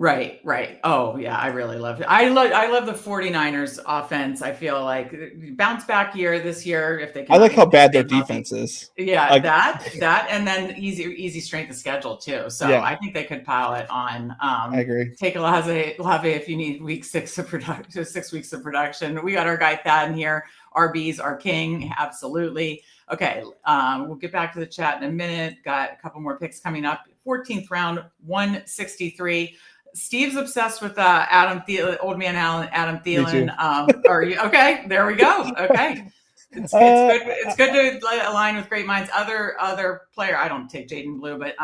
Speaker 1: Right. Oh yeah, I really love it. I love the 49ers offense. I feel like bounce back year this year if they can.
Speaker 2: I like how bad their defense is.
Speaker 1: Yeah, like, that and then easy strength of schedule too. So I think they could pile it on.
Speaker 2: I agree.
Speaker 1: Take Olave if you need week 6 of production, 6 weeks of production. We got our guy Thad in here. RB's our king, absolutely. Okay, we'll get back to the chat in a minute. Got a couple more picks coming up. 14th round, 163. Steve's obsessed with Adam Thielen, old man Adam Thielen. Are you okay? There we go. Okay, it's good. It's good to align with great minds. Other player. I don't take Jaden Blue, but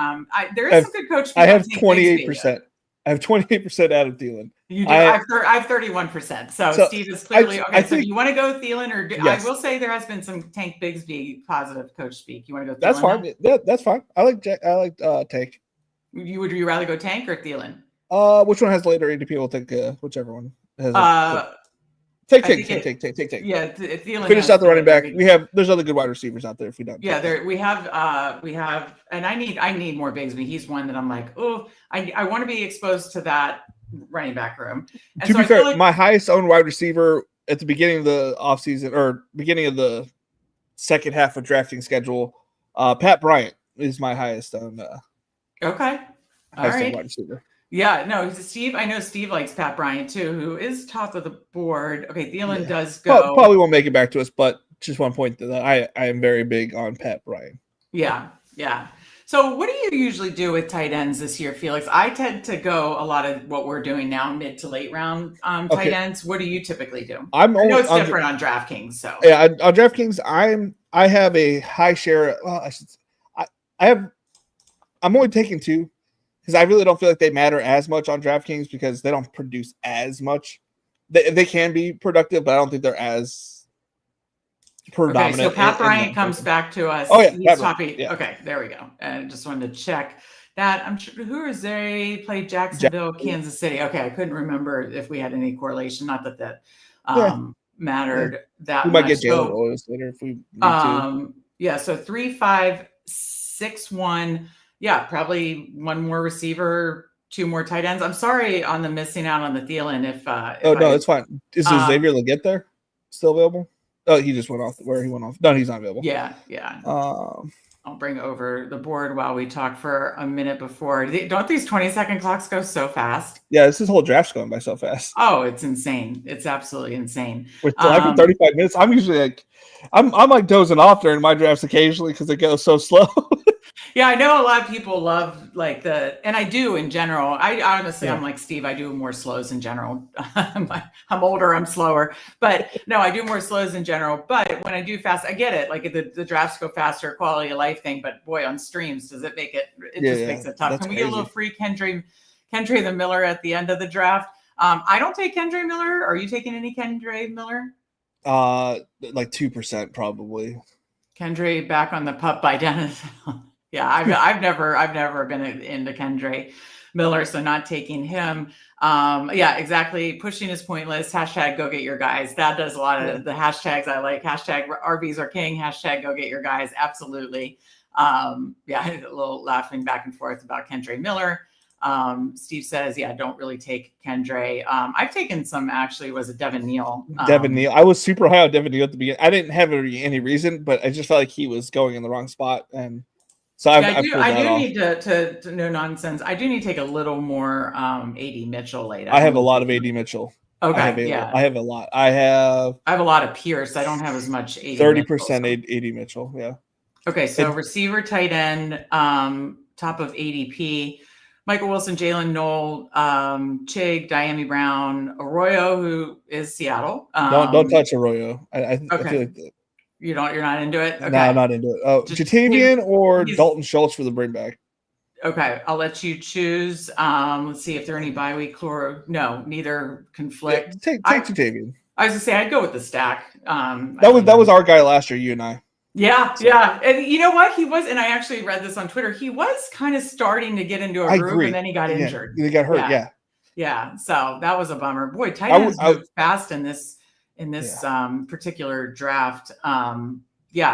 Speaker 1: there is some good coach.
Speaker 2: I have 28%. I have 28% Adam Thielen.
Speaker 1: You do. I have 31%. So Steve is clearly okay. So you want to go Thielen, or I will say there has been some Tank Bigsby positive coach speak. You want to go Thielen?
Speaker 2: That's fine. Yeah, that's fine. I like Tank.
Speaker 1: Would you rather go Tank or Thielen?
Speaker 2: Which one has later ADP? We'll take whichever one has. Take.
Speaker 1: Yeah, Thielen
Speaker 2: finish out the running back. There's other good wide receivers out there if we don't.
Speaker 1: Yeah, we have, and I need more Bigsby. He's one that I'm like, I want to be exposed to that running back room. And
Speaker 2: to be fair, my highest owned wide receiver at the beginning of the offseason or beginning of the second half of drafting schedule, Pat Bryant is my highest owned.
Speaker 1: Okay, all right.
Speaker 2: Wide receiver.
Speaker 1: Yeah, no, Steve. I know Steve likes Pat Bryant too, who is top of the board. Okay, Thielen does go.
Speaker 2: Probably won't make it back to us, but just one point that I am very big on Pat Bryant.
Speaker 1: Yeah. So, what do you usually do with tight ends this year, Felix? I tend to go a lot of what we're doing now, mid to late round tight ends. What do you typically do? I know it's different on DraftKings. So
Speaker 2: yeah, on DraftKings, I have a high share. Well, I'm only taking 2. because I really don't feel like they matter as much on DraftKings because they don't produce as much. They can be productive, but I don't think they're as predominant.
Speaker 1: Okay, so Pat Bryant comes back to us.
Speaker 2: Oh, yeah.
Speaker 1: He's topping. Yeah. Okay, there we go. And just wanted to check that. I'm sure who is they played Jacksonville, Kansas City. Okay, I couldn't remember if we had any correlation. Not that mattered that
Speaker 2: we
Speaker 1: much.
Speaker 2: might get Jalen Williams later if we need to.
Speaker 1: Yeah, so 3, 5, 6, 1. Yeah, probably one more receiver, 2 more tight ends. I'm sorry on the missing out on the Thielen.
Speaker 2: It's fine. Is Xavier Legette there still available? Oh, he just went off where he went off. No, he's not available.
Speaker 1: Yeah. I'll bring over the board while we talk for a minute before. Don't these 20-second clocks go so fast?
Speaker 2: Yeah, this whole draft's going by so fast.
Speaker 1: Oh, it's insane. It's absolutely insane.
Speaker 2: With 35 minutes, I'm usually like, I'm like dozing off during my drafts occasionally because it goes so slow.
Speaker 1: Yeah, I know a lot of people love and I do in general. I honestly, I'm like Steve. I do more slows in general. I'm older, I'm slower, but no, I do more slows in general. But when I do fast, I get it. Like the drafts go faster, quality of life thing. But boy, on streams, does it make it? It just makes it tough. Can we get a little free Kendra the Miller at the end of the draft? I don't take Kendra Miller. Are you taking any Kendra Miller?
Speaker 2: Like 2% probably.
Speaker 1: Kendra back on the pup by Dennis. Yeah, I've never been into Kendra Miller, so not taking him. Yeah, exactly. Pushing is pointless. Hashtag go get your guys. That does a lot of the hashtags I like. Hashtag RBs are king. Hashtag go get your guys. Absolutely. Yeah, a little laughing back and forth about Kendra Miller. Steve says, yeah, don't really take Kendra. I've taken some actually. Was it Devin Neal?
Speaker 2: Devin Neal. I was super high on Devin Neal at the beginning. I didn't have any reason, but I just felt like he was going in the wrong spot. And so I do
Speaker 1: need to no nonsense. I do need to take a little more AD Mitchell later.
Speaker 2: I have a lot of AD Mitchell.
Speaker 1: Okay,
Speaker 2: I have a lot. I have
Speaker 1: a lot of Pierce. I don't have as much
Speaker 2: 30% AD Mitchell. Yeah.
Speaker 1: Okay, so receiver, tight end, top of ADP. Michael Wilson, Jalen Knoll, Chig, Diami Brown, Arroyo, who is Seattle.
Speaker 2: Don't touch Arroyo. I feel like
Speaker 1: you're not into it. Okay.
Speaker 2: No, I'm not into it. Oh, Jatavian or Dalton Schultz for the bring back.
Speaker 1: Okay, I'll let you choose. Let's see if there are any bye week. No, neither conflict.
Speaker 2: Yeah, take Jatavian.
Speaker 1: I was gonna say I'd go with the stack.
Speaker 2: That was our guy last year. You and I.
Speaker 1: Yeah, yeah. And you know what? He was, and I actually read this on Twitter, he was kind of starting to get into a groove and then he got injured.
Speaker 2: He got hurt,
Speaker 1: Yeah. So that was a bummer. Boy, tight ends moved fast in this particular draft. How do you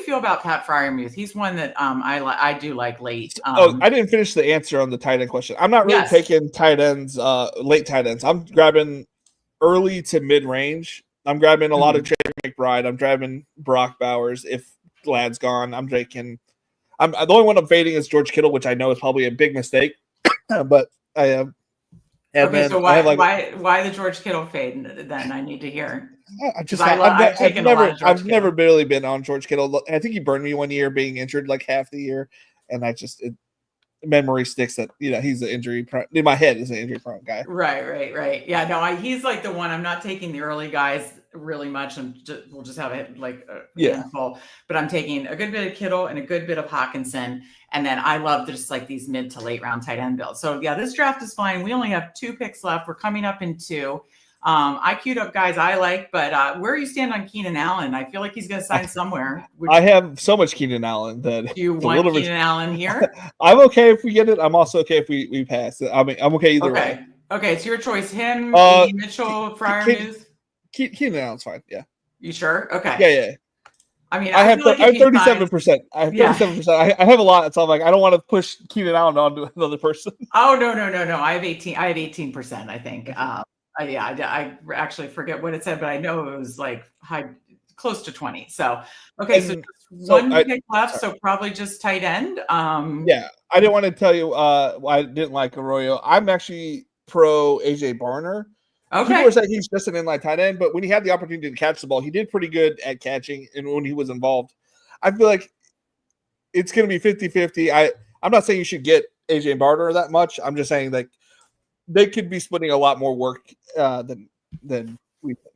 Speaker 1: feel about Pat Freiermuth? He's one that I do like late.
Speaker 2: I didn't finish the answer on the tight end question. I'm not really taking tight ends, late tight ends. I'm grabbing early to mid range. I'm grabbing a lot of Trey McBride. I'm grabbing Brock Bowers. If Glad's gone, the only one I'm fading is George Kittle, which I know is probably a big mistake. But I am.
Speaker 1: So why the George Kittle fade? Then I need to hear.
Speaker 2: I've never really been on George Kittle. I think he burned me one year being injured like half the year, and memory sticks that he's an injury prone. In my head, is an injury prone guy.
Speaker 1: Right. Yeah, no, he's like the one. I'm not taking the early guys really much, and we'll just have it like handful. But I'm taking a good bit of Kittle and a good bit of Hawkinson, and then I love just like these mid to late round tight end builds. So yeah, this draft is fine. We only have 2 picks left. We're coming up in 2. I queued up guys I like, but where you stand on Keenan Allen? I feel like he's going to sign somewhere.
Speaker 2: I have so much Keenan Allen that
Speaker 1: do you want Keenan Allen here?
Speaker 2: I'm okay if we get it. I'm also okay if we pass it. I mean, I'm okay either way.
Speaker 1: Okay, it's your choice. Him, Mitchell, Freiermuth.
Speaker 2: Keenan Allen's fine. Yeah.
Speaker 1: You sure? Okay.
Speaker 2: Yeah.
Speaker 1: I mean,
Speaker 2: I have 37%. I have 37%. I have a lot, so I'm like, I don't want to push Keenan Allen onto another person.
Speaker 1: Oh no! I have 18. I have 18%. I think. I actually forget what it said, but I know it was like close to 20. So, okay. So just one pick left. So probably just tight end.
Speaker 2: Yeah. I didn't want to tell you why I didn't like Arroyo. I'm actually pro AJ Barner.
Speaker 1: Okay.
Speaker 2: People are saying he's just an inline tight end, but when he had the opportunity to catch the ball, he did pretty good at catching. And when he was involved, I feel like it's going to be 50-50. I'm not saying you should get AJ Barner that much. I'm just saying like they could be splitting a lot more work than we think.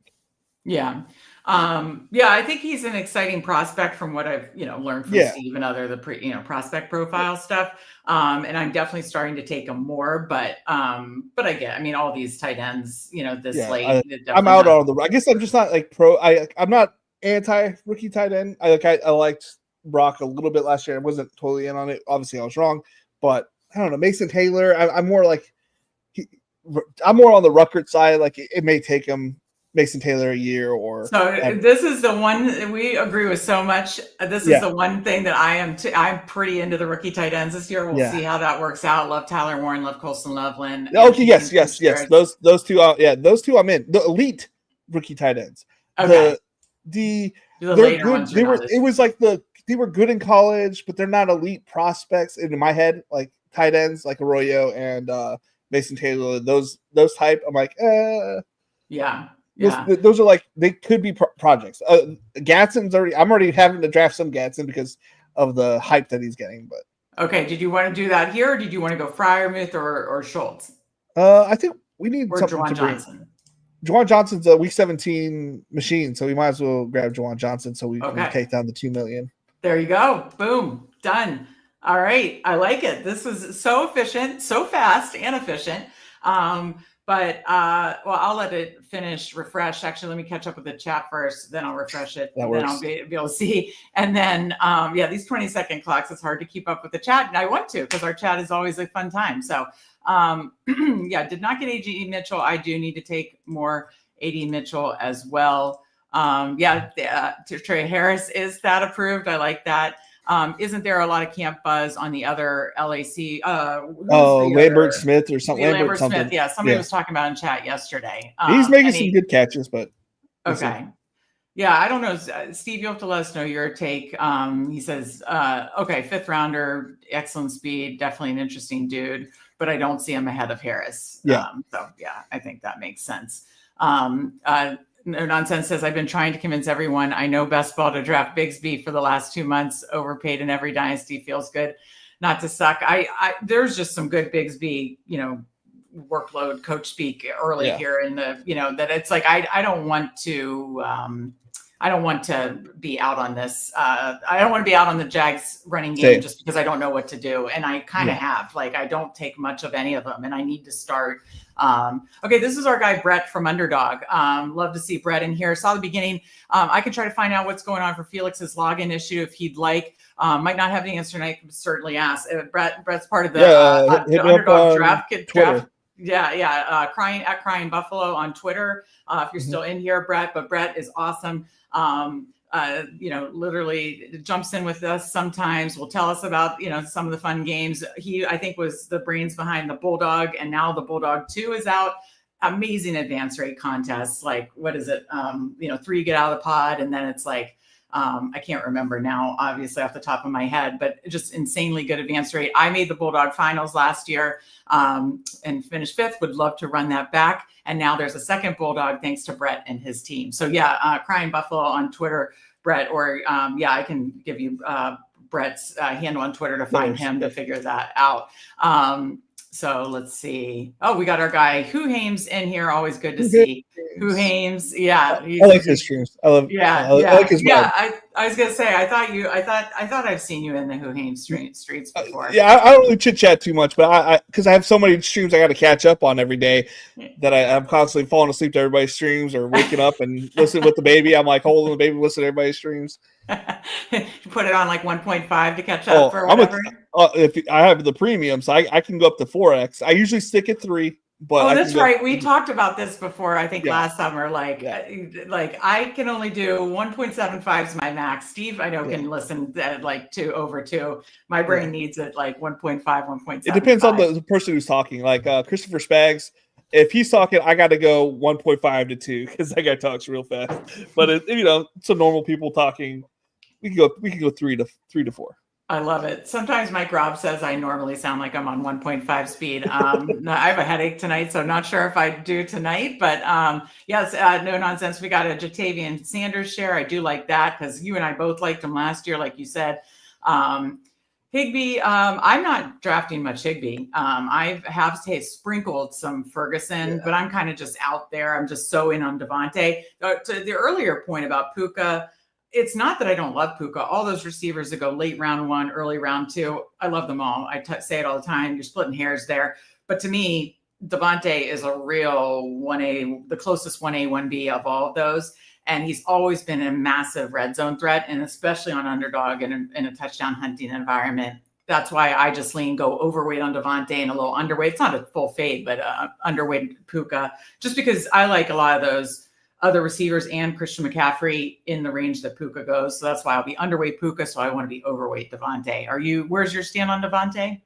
Speaker 1: Yeah. Yeah, I think he's an exciting prospect from what I've, learned from Steve and other prospect profile stuff. And I'm definitely starting to take him more, but I mean, all these tight ends, this late.
Speaker 2: I'm out on the. I guess I'm just not like pro. I'm not anti rookie tight end. I liked Brock a little bit last year. I wasn't totally in on it. Obviously, I was wrong, but I don't know. Mason Taylor. I'm more like I'm more on the Ruckert side. Like it may take him Mason Taylor a year or.
Speaker 1: So this is the one we agree with so much. This is the one thing that I'm pretty into the rookie tight ends this year. We'll see how that works out. Love Tyler Warren, love Colson Loveland.
Speaker 2: Okay, yes. Those two I'm in. The elite rookie tight ends.
Speaker 1: Okay.
Speaker 2: They're
Speaker 1: later
Speaker 2: good.
Speaker 1: Ones
Speaker 2: It was like they were good in college, but they're not elite prospects in my head. Like tight ends, like Arroyo and Mason Taylor, those type. I'm like,
Speaker 1: yeah.
Speaker 2: Those are like they could be projects. Gadsden's I'm already having to draft some Gadsden because of the hype that he's getting. But
Speaker 1: okay, did you want to do that here, or did you want to go Freiermuth or Schultz?
Speaker 2: I think we need
Speaker 1: or
Speaker 2: something
Speaker 1: Juwan
Speaker 2: to
Speaker 1: Johnson.
Speaker 2: Bring. Juwan Johnson's a week 17 machine, so we might as well grab Juwan Johnson so we can take down the $2 million.
Speaker 1: There you go. Boom. Done. All right. I like it. This was so efficient, so fast and efficient. But I'll let it refresh. Actually, let me catch up with the chat first, then I'll refresh it. Then I'll be able to see. And then, these 20-second clocks, it's hard to keep up with the chat. And I want to, because our chat is always a fun time. So, did not get A.G. Mitchell. I do need to take more A.D. Mitchell as well. Trey Harris is that approved. I like that. Isn't there a lot of camp buzz on the other LAC?
Speaker 2: Lambert Smith or something.
Speaker 1: Lambert Smith. Yeah, somebody was talking about in chat yesterday.
Speaker 2: He's making some good catches, but
Speaker 1: okay. Yeah, I don't know. Steve, you'll have to let us know your take. He says, fifth rounder, excellent speed, definitely an interesting dude, but I don't see him ahead of Harris. I think that makes sense. No Nonsense says, I've been trying to convince everyone I know best ball to draft Bigsby for the last 2 months. Overpaid in every dynasty, feels good not to suck. There's just some good Bigsby, workload coach speak early here in the, that it's like, I don't want to be out on this. I don't want to be out on the Jags running game just because I don't know what to do. And I kind of have, I don't take much of any of them and I need to start. This is our guy, Brett from Underdog. Love to see Brett in here. Saw the beginning. I can try to find out what's going on for Felix's login issue if he'd like. Might not have the answer tonight. Can certainly ask. Brett's part of the Underdog draft. Crying Buffalo on Twitter. If you're still in here, Brett, but Brett is awesome. Literally jumps in with us sometimes, will tell us about, some of the fun games. He, I think, was the brains behind the Bulldog, and now the Bulldog 2 is out. Amazing advance rate contests. Like, what is it? 3 get out of the pod, and then it's like, I can't remember now, obviously off the top of my head, but just insanely good advance rate. I made the Bulldog finals last year and finished 5th. Would love to run that back. And now there's a second Bulldog thanks to Brett and his team. So Crying Buffalo on Twitter, Brett, or I can give you Brett's handle on Twitter to find him to figure that out. So let's see. Oh, we got our guy Who Hames in here. Always good to see. Who Hames? Yeah,
Speaker 2: I like his streams. I love. I like his vibe.
Speaker 1: I was gonna say. I thought I've seen you in the Who Hames streets before.
Speaker 2: I don't really chit chat too much, but because I have so many streams I got to catch up on every day that I'm constantly falling asleep to everybody's streams or waking up and listening with the baby. I'm like holding the baby, listening to everybody's streams.
Speaker 1: You put it on like 1.5 to catch up for whatever.
Speaker 2: If I have the premium, so I can go up to 4x. I usually stick at 3. But
Speaker 1: that's right. We talked about this before. I think last summer. Like I can only do 1.75 is my max. Steve, I know can listen to over 2. My brain needs it like 1.5, 1.7.
Speaker 2: It depends on the person who's talking. Like Christopher Spags, if he's talking, I got to go 1.5 to 2 because that guy talks real fast. But some normal people talking, we can go 3 to 4.
Speaker 1: I love it. Sometimes Mike Robb says I normally sound like I'm on 1.5 speed. I have a headache tonight, so I'm not sure if I do tonight. But yes, no nonsense. We got a Jatavian Sanders share. I do like that because you and I both liked him last year, like you said. Higbee, I'm not drafting much Higbee. I have sprinkled some Ferguson, but I'm kind of just out there. I'm just so in on Devontae. To the earlier point about Puka, it's not that I don't love Puka. All those receivers that go late round 1, early round 2, I love them all. I say it all the time. You're splitting hairs there. But to me, Devontae is a real 1A, the closest 1A, 1B of all of those. And he's always been a massive red zone threat, and especially on Underdog and in a touchdown hunting environment. That's why I just go overweight on Devontae and a little underweight. It's not a full fade, but underweight Puka, just because I like a lot of those other receivers and Christian McCaffrey in the range that Puka goes. So that's why I'll be underweight Puka. So I want to be overweight Devontae. Where's your stand on Devontae?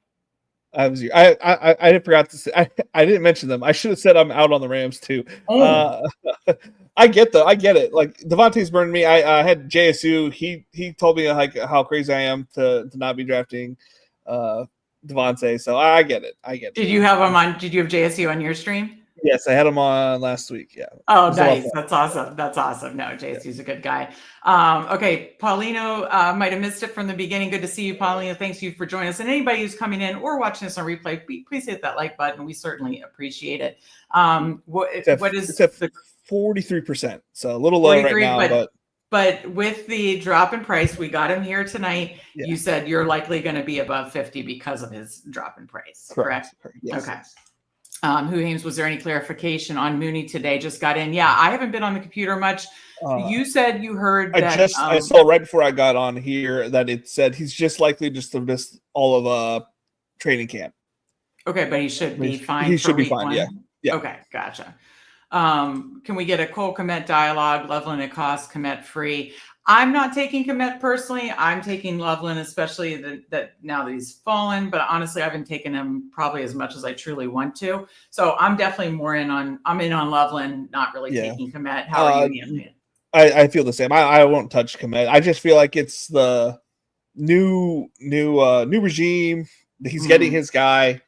Speaker 2: I forgot to say, I didn't mention them. I should have said I'm out on the Rams too.
Speaker 1: Oh.
Speaker 2: I get it. Like Devontae's burned me. I had JSU. He told me like how crazy I am to not be drafting Devontae. So I get it.
Speaker 1: Did you have him on? Did you have JSU on your stream?
Speaker 2: Yes, I had him on last week. Yeah.
Speaker 1: Oh, nice. That's awesome. No, JSU's a good guy. Okay, Paulino might have missed it from the beginning. Good to see you, Paulino. Thanks you for joining us. And anybody who's coming in or watching this on replay, please hit that like button. We certainly appreciate it. What is
Speaker 2: the 43%? So a little low right now,
Speaker 1: but with the drop in price, we got him here tonight. Yeah. You said you're likely going to be above 50 because of his drop in price. Correct?
Speaker 2: Yes.
Speaker 1: Okay. Who Hames, was there any clarification on Mooney today? Just got in. Yeah, I haven't been on the computer much. You said you heard that.
Speaker 2: I saw right before I got on here that it said he's just likely just to miss all of training camp.
Speaker 1: Okay, but he should be fine.
Speaker 2: He should be fine.
Speaker 1: 1.
Speaker 2: Yeah.
Speaker 1: Okay, gotcha. Can we get a Cole Kmet dialogue? Loveland at cost, Kmet free. I'm not taking Kmet personally. I'm taking Loveland, especially that now that he's fallen. But honestly, I haven't taken him probably as much as I truly want to. So I'm definitely I'm in on Loveland, not really taking Kmet. How are you handling it?
Speaker 2: I feel the same. I won't touch Kmet. I just feel like it's the new regime. He's getting his guy.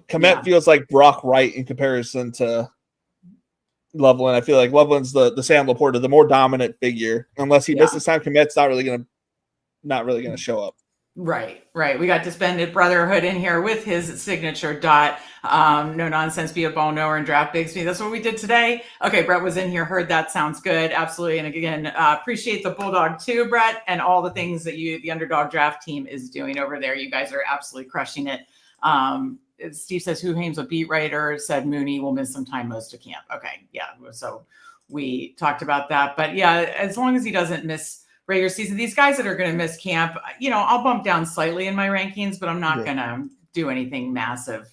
Speaker 2: Kmet feels like Brock Wright in comparison to Loveland. I feel like Loveland's the Sam Laporta, the more dominant figure. Unless he misses time, Kmet's not really gonna show up.
Speaker 1: Right. We got Disbanded Brotherhood in here with his signature dot. No nonsense, be a ball knower and draft Bigsby. That's what we did today. Okay, Brett was in here, heard that. Sounds good. Absolutely. And again, appreciate the Bulldog too, Brett, and all the things that the Underdog draft team is doing over there. You guys are absolutely crushing it. Steve says, who Hames a beat writer, said Mooney will miss some time most of camp. Okay. Yeah. So we talked about that, but yeah, as long as he doesn't miss regular season, these guys that are going to miss camp, I'll bump down slightly in my rankings, but I'm not going to do anything massive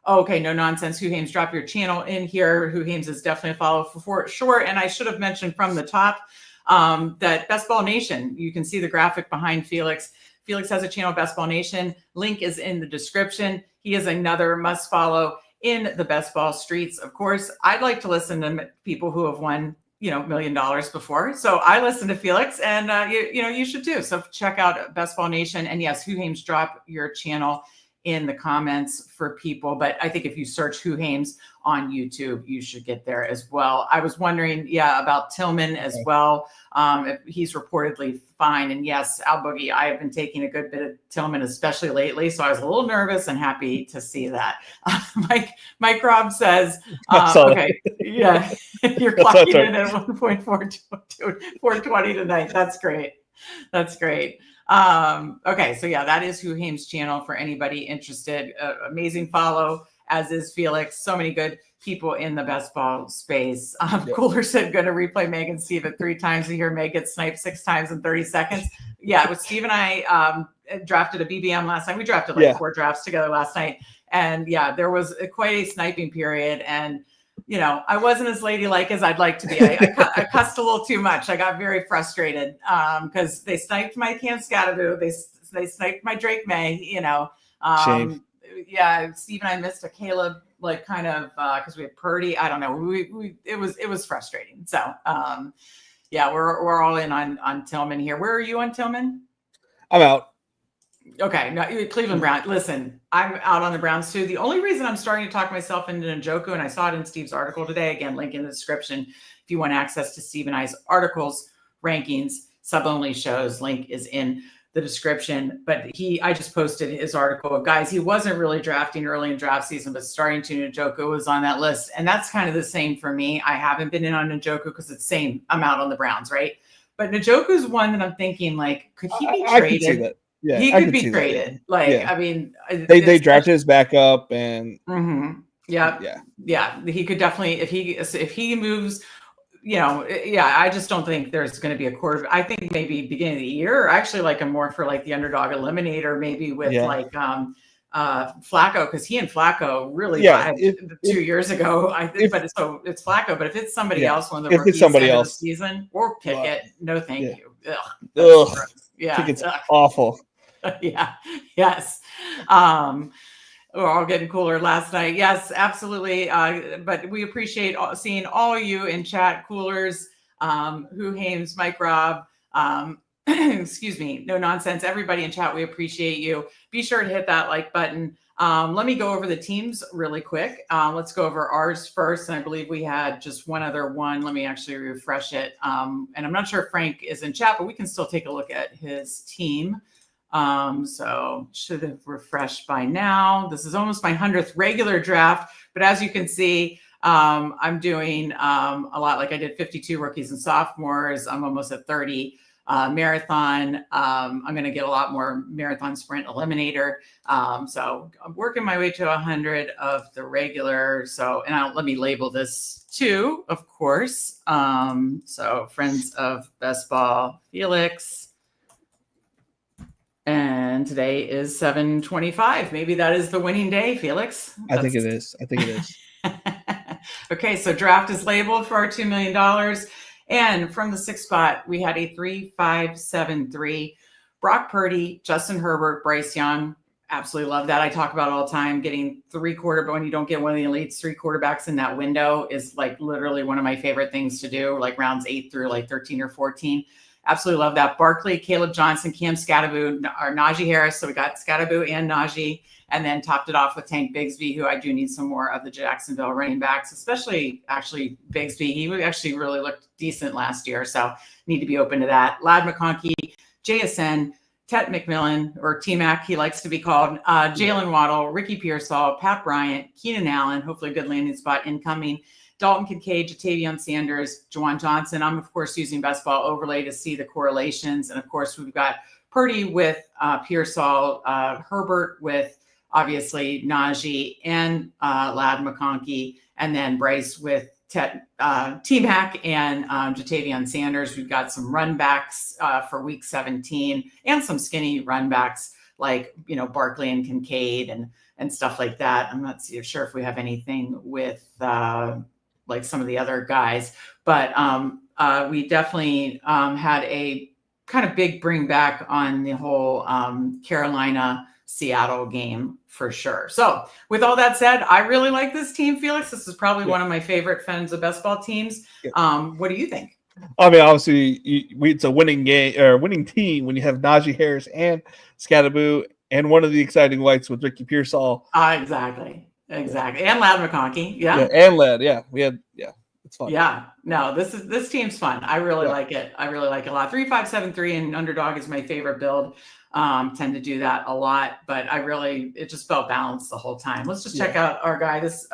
Speaker 1: okay. No nonsense. Who Hames, drop your channel in here. Who Hames is definitely a follow for sure. And I should have mentioned from the top that Best Ball Nation, you can see the graphic behind Felix. Felix has a channel, Best Ball Nation. Link is in the description. He is another must follow in the best ball streets. Of course, I'd like to listen to people who have won, $1 million before. So I listen to Felix, and you should too. So check out Best Ball Nation. And yes, Who Hames, drop your channel in the comments for people. But I think if you search Who Hames on YouTube, you should get there as well. I was wondering, about Tillman as well. If he's reportedly fine. And yes, Al Boogie, I have been taking a good bit of Tillman, especially lately. So I was a little nervous and happy to see that. Mike Robb says, okay, yeah, you're clocking in at 1.420 tonight. That's great. Okay, so that is Who Hames channel for anybody interested. Amazing follow, as is Felix. So many good people in the best ball space. Cooler said, going to replay Meg and Steve 3 times a year. Meg gets sniped 6 times in 30 seconds. Yeah, with Steve and I drafted a BBM last night. We drafted 4 drafts together last night. And there was quite a sniping period. And I wasn't as ladylike as I'd like to be. I cussed a little too much. I got very frustrated because they sniped my Cam Scatteroo. They sniped my Drake May,
Speaker 2: Shame.
Speaker 1: Steve and I missed a Caleb, because we had Purdy. I don't know. It was frustrating. So, we're all in on Tillman here. Where are you on Tillman?
Speaker 2: I'm out.
Speaker 1: Okay, no, Cleveland Brown. Listen, I'm out on the Browns too. The only reason I'm starting to talk myself into Njoku, and I saw it in Steve's article today, again, link in the description if you want access to Steve and I's articles, rankings, sub-only shows, link is in the description, but I just posted his article of guys he wasn't really drafting early in draft season, but starting to. Njoku was on that list. And that's kind of the same for me. I haven't been in on Njoku because it's the same amount on the Browns, right? But Njoku is one that I'm thinking, like, could he be traded?
Speaker 2: I could see that. Yeah,
Speaker 1: he could be traded. That, like, yeah. I mean,
Speaker 2: they drafted his backup, and
Speaker 1: yeah, he could definitely if he moves. I just don't think there's going to be a quarterback. I think maybe beginning of the year, or actually like a more for like the underdog eliminator, maybe with like Flacco, because he and Flacco really 2 years ago. But it's Flacco. But if it's somebody else, one of the rookies of the season, or Pickett, no, thank you.
Speaker 2: Ugh. Yeah, Pickett's awful.
Speaker 1: Yes. We're all getting cooler last night. Yes, absolutely. But we appreciate seeing all of you in chat, coolers, Who Hames, Mike Robb, excuse me, no nonsense. Everybody in chat, we appreciate you. Be sure to hit that like button. Let me go over the teams really quick. Let's go over ours first. And I believe we had just one other one. Let me actually refresh it. And I'm not sure if Frank is in chat, but we can still take a look at his team. So should have refreshed by now. This is almost my 100th regular draft, but as you can see, I'm doing a lot. Like I did 52 rookies and sophomores. I'm almost at 30 marathon. I'm going to get a lot more marathon sprint eliminator. So I'm working my way to 100 of the regular. So, and let me label this too, of course. So friends of Best Ball, Felix. And today is 7/25. Maybe that is the winning day, Felix.
Speaker 2: I think it is.
Speaker 1: Okay, so draft is labeled for our $2 million. And from the sixth spot, we had a 3-5-7-3. Brock Purdy, Justin Herbert, Bryce Young. Absolutely love that. I talk about it all the time. Getting but when you don't get one of the elites, 3 quarterbacks in that window is like literally one of my favorite things to do, like rounds 8 through like 13 or 14. Absolutely love that. Barkley, Caleb Johnson, Cam Scatterbo, or Najee Harris. So we got Scatterbo and Najee, and then topped it off with Tank Bigsby, who I do need some more of the Jacksonville running backs, especially actually Bigsby. He actually really looked decent last year, so need to be open to that. Ladd McConkey, JSN, Tet McMillan, or T-Mac, he likes to be called, Jalen Waddle, Ricky Pearsall, Pat Bryant, Keenan Allen, hopefully a good landing spot incoming. Dalton Kincaid, Jatavion Sanders, Juwan Johnson. I'm, of course, using Best Ball Overlay to see the correlations. And, of course, we've got Purdy with Pearsall, Herbert with, obviously, Najee and Ladd McConkey, and then Bryce with T-Mac and Jatavion Sanders. We've got some run backs for Week 17 and some skinny run backs like, Barkley and Kincaid and stuff like that. I'm not sure if we have anything with like some of the other guys, but we definitely had a kind of big bring back on the whole Carolina-Seattle game for sure. So with all that said, I really like this team, Felix. This is probably one of my favorite Friends of Best Ball teams. What do you think?
Speaker 2: I mean, obviously, it's a winning game or winning team when you have Najee Harris and Scatterbo and one of the exciting whites with Ricky Pearsall.
Speaker 1: Exactly. And Ladd McConkey. Yeah,
Speaker 2: and Ladd. It's fun.
Speaker 1: Yeah. No, this team's fun. I really like it. I really like it a lot. 3-5-7-3 and Underdog is my favorite build. Tend to do that a lot, but it just felt balanced the whole time. Let's just check out our guy. This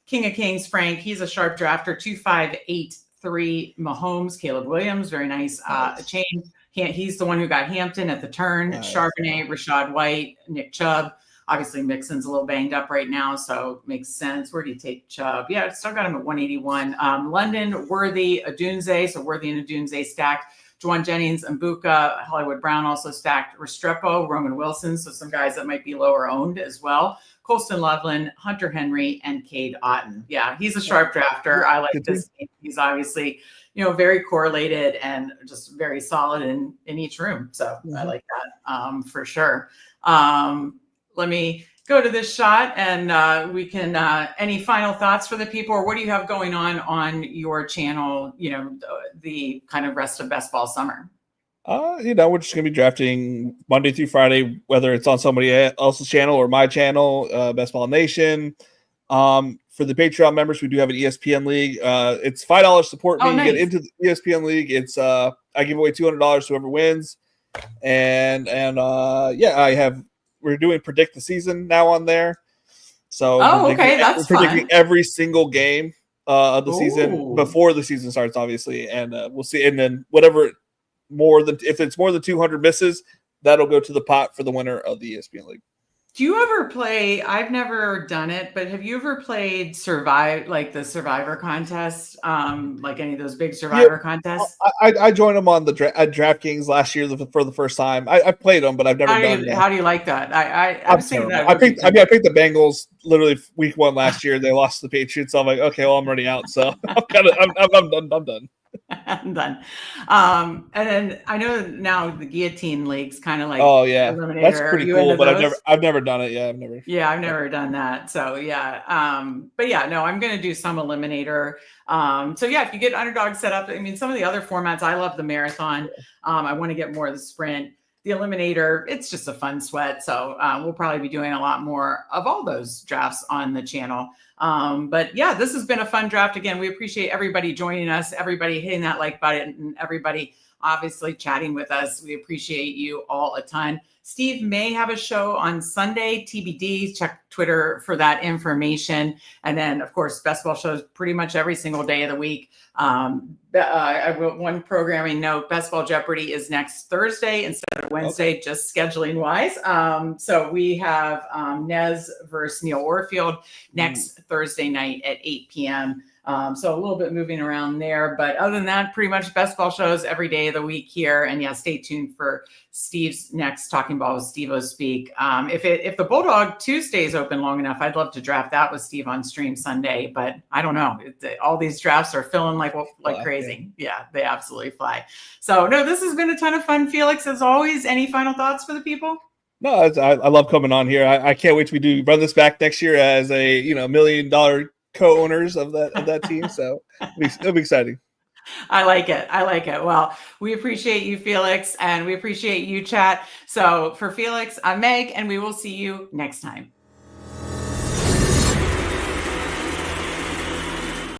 Speaker 1: King of Kings, Frank. He's a sharp drafter. 2-5-8-3 Mahomes, Caleb Williams. Very nice chain. He's the one who got Hampton at the turn. Charbonnet, Rashad White, Nick Chubb. Obviously, Mixon's a little banged up right now, so it makes sense. Where do you take Chubb? Yeah, still got him at 181. London, Worthy, Adunze. So Worthy and Adunze stacked. Juwan Jennings, Mbuka, Hollywood Brown also stacked. Restrepo, Roman Wilson. So some guys that might be lower owned as well. Colston Loveland, Hunter Henry, and Cade Otton. Yeah, he's a sharp drafter. I like this. He's obviously, very correlated and just very solid in each room. So I like that for sure. Let me go to this shot and we can, any final thoughts for the people, or what do you have going on your channel, the kind of rest of Best Ball summer?
Speaker 2: We're just going to be drafting Monday through Friday, whether it's on somebody else's channel or my channel, Best Ball Nation. For the Patreon members, we do have an ESPN League. It's $5 support me. Nice. Get into the ESPN League. It's I give away $200 to whoever wins. and we're doing predict the season now on there. So
Speaker 1: That's
Speaker 2: we're predicting
Speaker 1: fun.
Speaker 2: every single game of the season
Speaker 1: Ooh.
Speaker 2: before the season starts, obviously, and we'll see. And then if it's more than 200 misses, that'll go to the pot for the winner of the ESPN League.
Speaker 1: Do you ever play? I've never done it, but have you ever played the Survivor contest, like any of those big Survivor contests?
Speaker 2: I joined them on at DraftKings last year for the first time. I played them, but I've never done them.
Speaker 1: How do you like that?
Speaker 2: I'm saying that I picked the Bengals literally week 1 last year. They lost to the Patriots. So I'm like, okay, well, I'm already out. So I'm done.
Speaker 1: I'm done. And then I know now the guillotine league's kind of like Eliminator.
Speaker 2: That's pretty cool. But I've never done it. Yeah,
Speaker 1: I've never done that. So but yeah, no, I'm gonna do some Eliminator. So yeah, if you get Underdog set up, I mean, some of the other formats, I love the marathon. I want to get more of the sprint. The Eliminator, it's just a fun sweat. So we'll probably be doing a lot more of all those drafts on the channel. But yeah, this has been a fun draft. Again, we appreciate everybody joining us, everybody hitting that like button, and everybody obviously chatting with us. We appreciate you all a ton. Steve may have a show on Sunday, TBD. Check Twitter for that information. And then, of course, Best Ball shows pretty much every single day of the week. I wrote one programming note. Best Ball Jeopardy is next Thursday instead of Wednesday, just scheduling wise. So we have Nez versus Neil Orfield next Thursday night at 8 p.m. So a little bit moving around there, but other than that, pretty much Best Ball shows every day of the week here. And yeah, stay tuned for Steve's next Talking Ball with Steve-O Speak. If the Bulldog Tuesday is open long enough, I'd love to draft that with Steve on stream Sunday, but I don't know. All these drafts are filling like crazy. Yeah, they absolutely fly. So no, this has been a ton of fun, Felix, as always. Any final thoughts for the people?
Speaker 2: No, I love coming on here. I can't wait to run this back next year as a $1 million co-owners of that team. So it'll be exciting.
Speaker 1: I like it. Well, we appreciate you, Felix, and we appreciate you, chat. So for Felix, I'm Meg, and we will see you next time.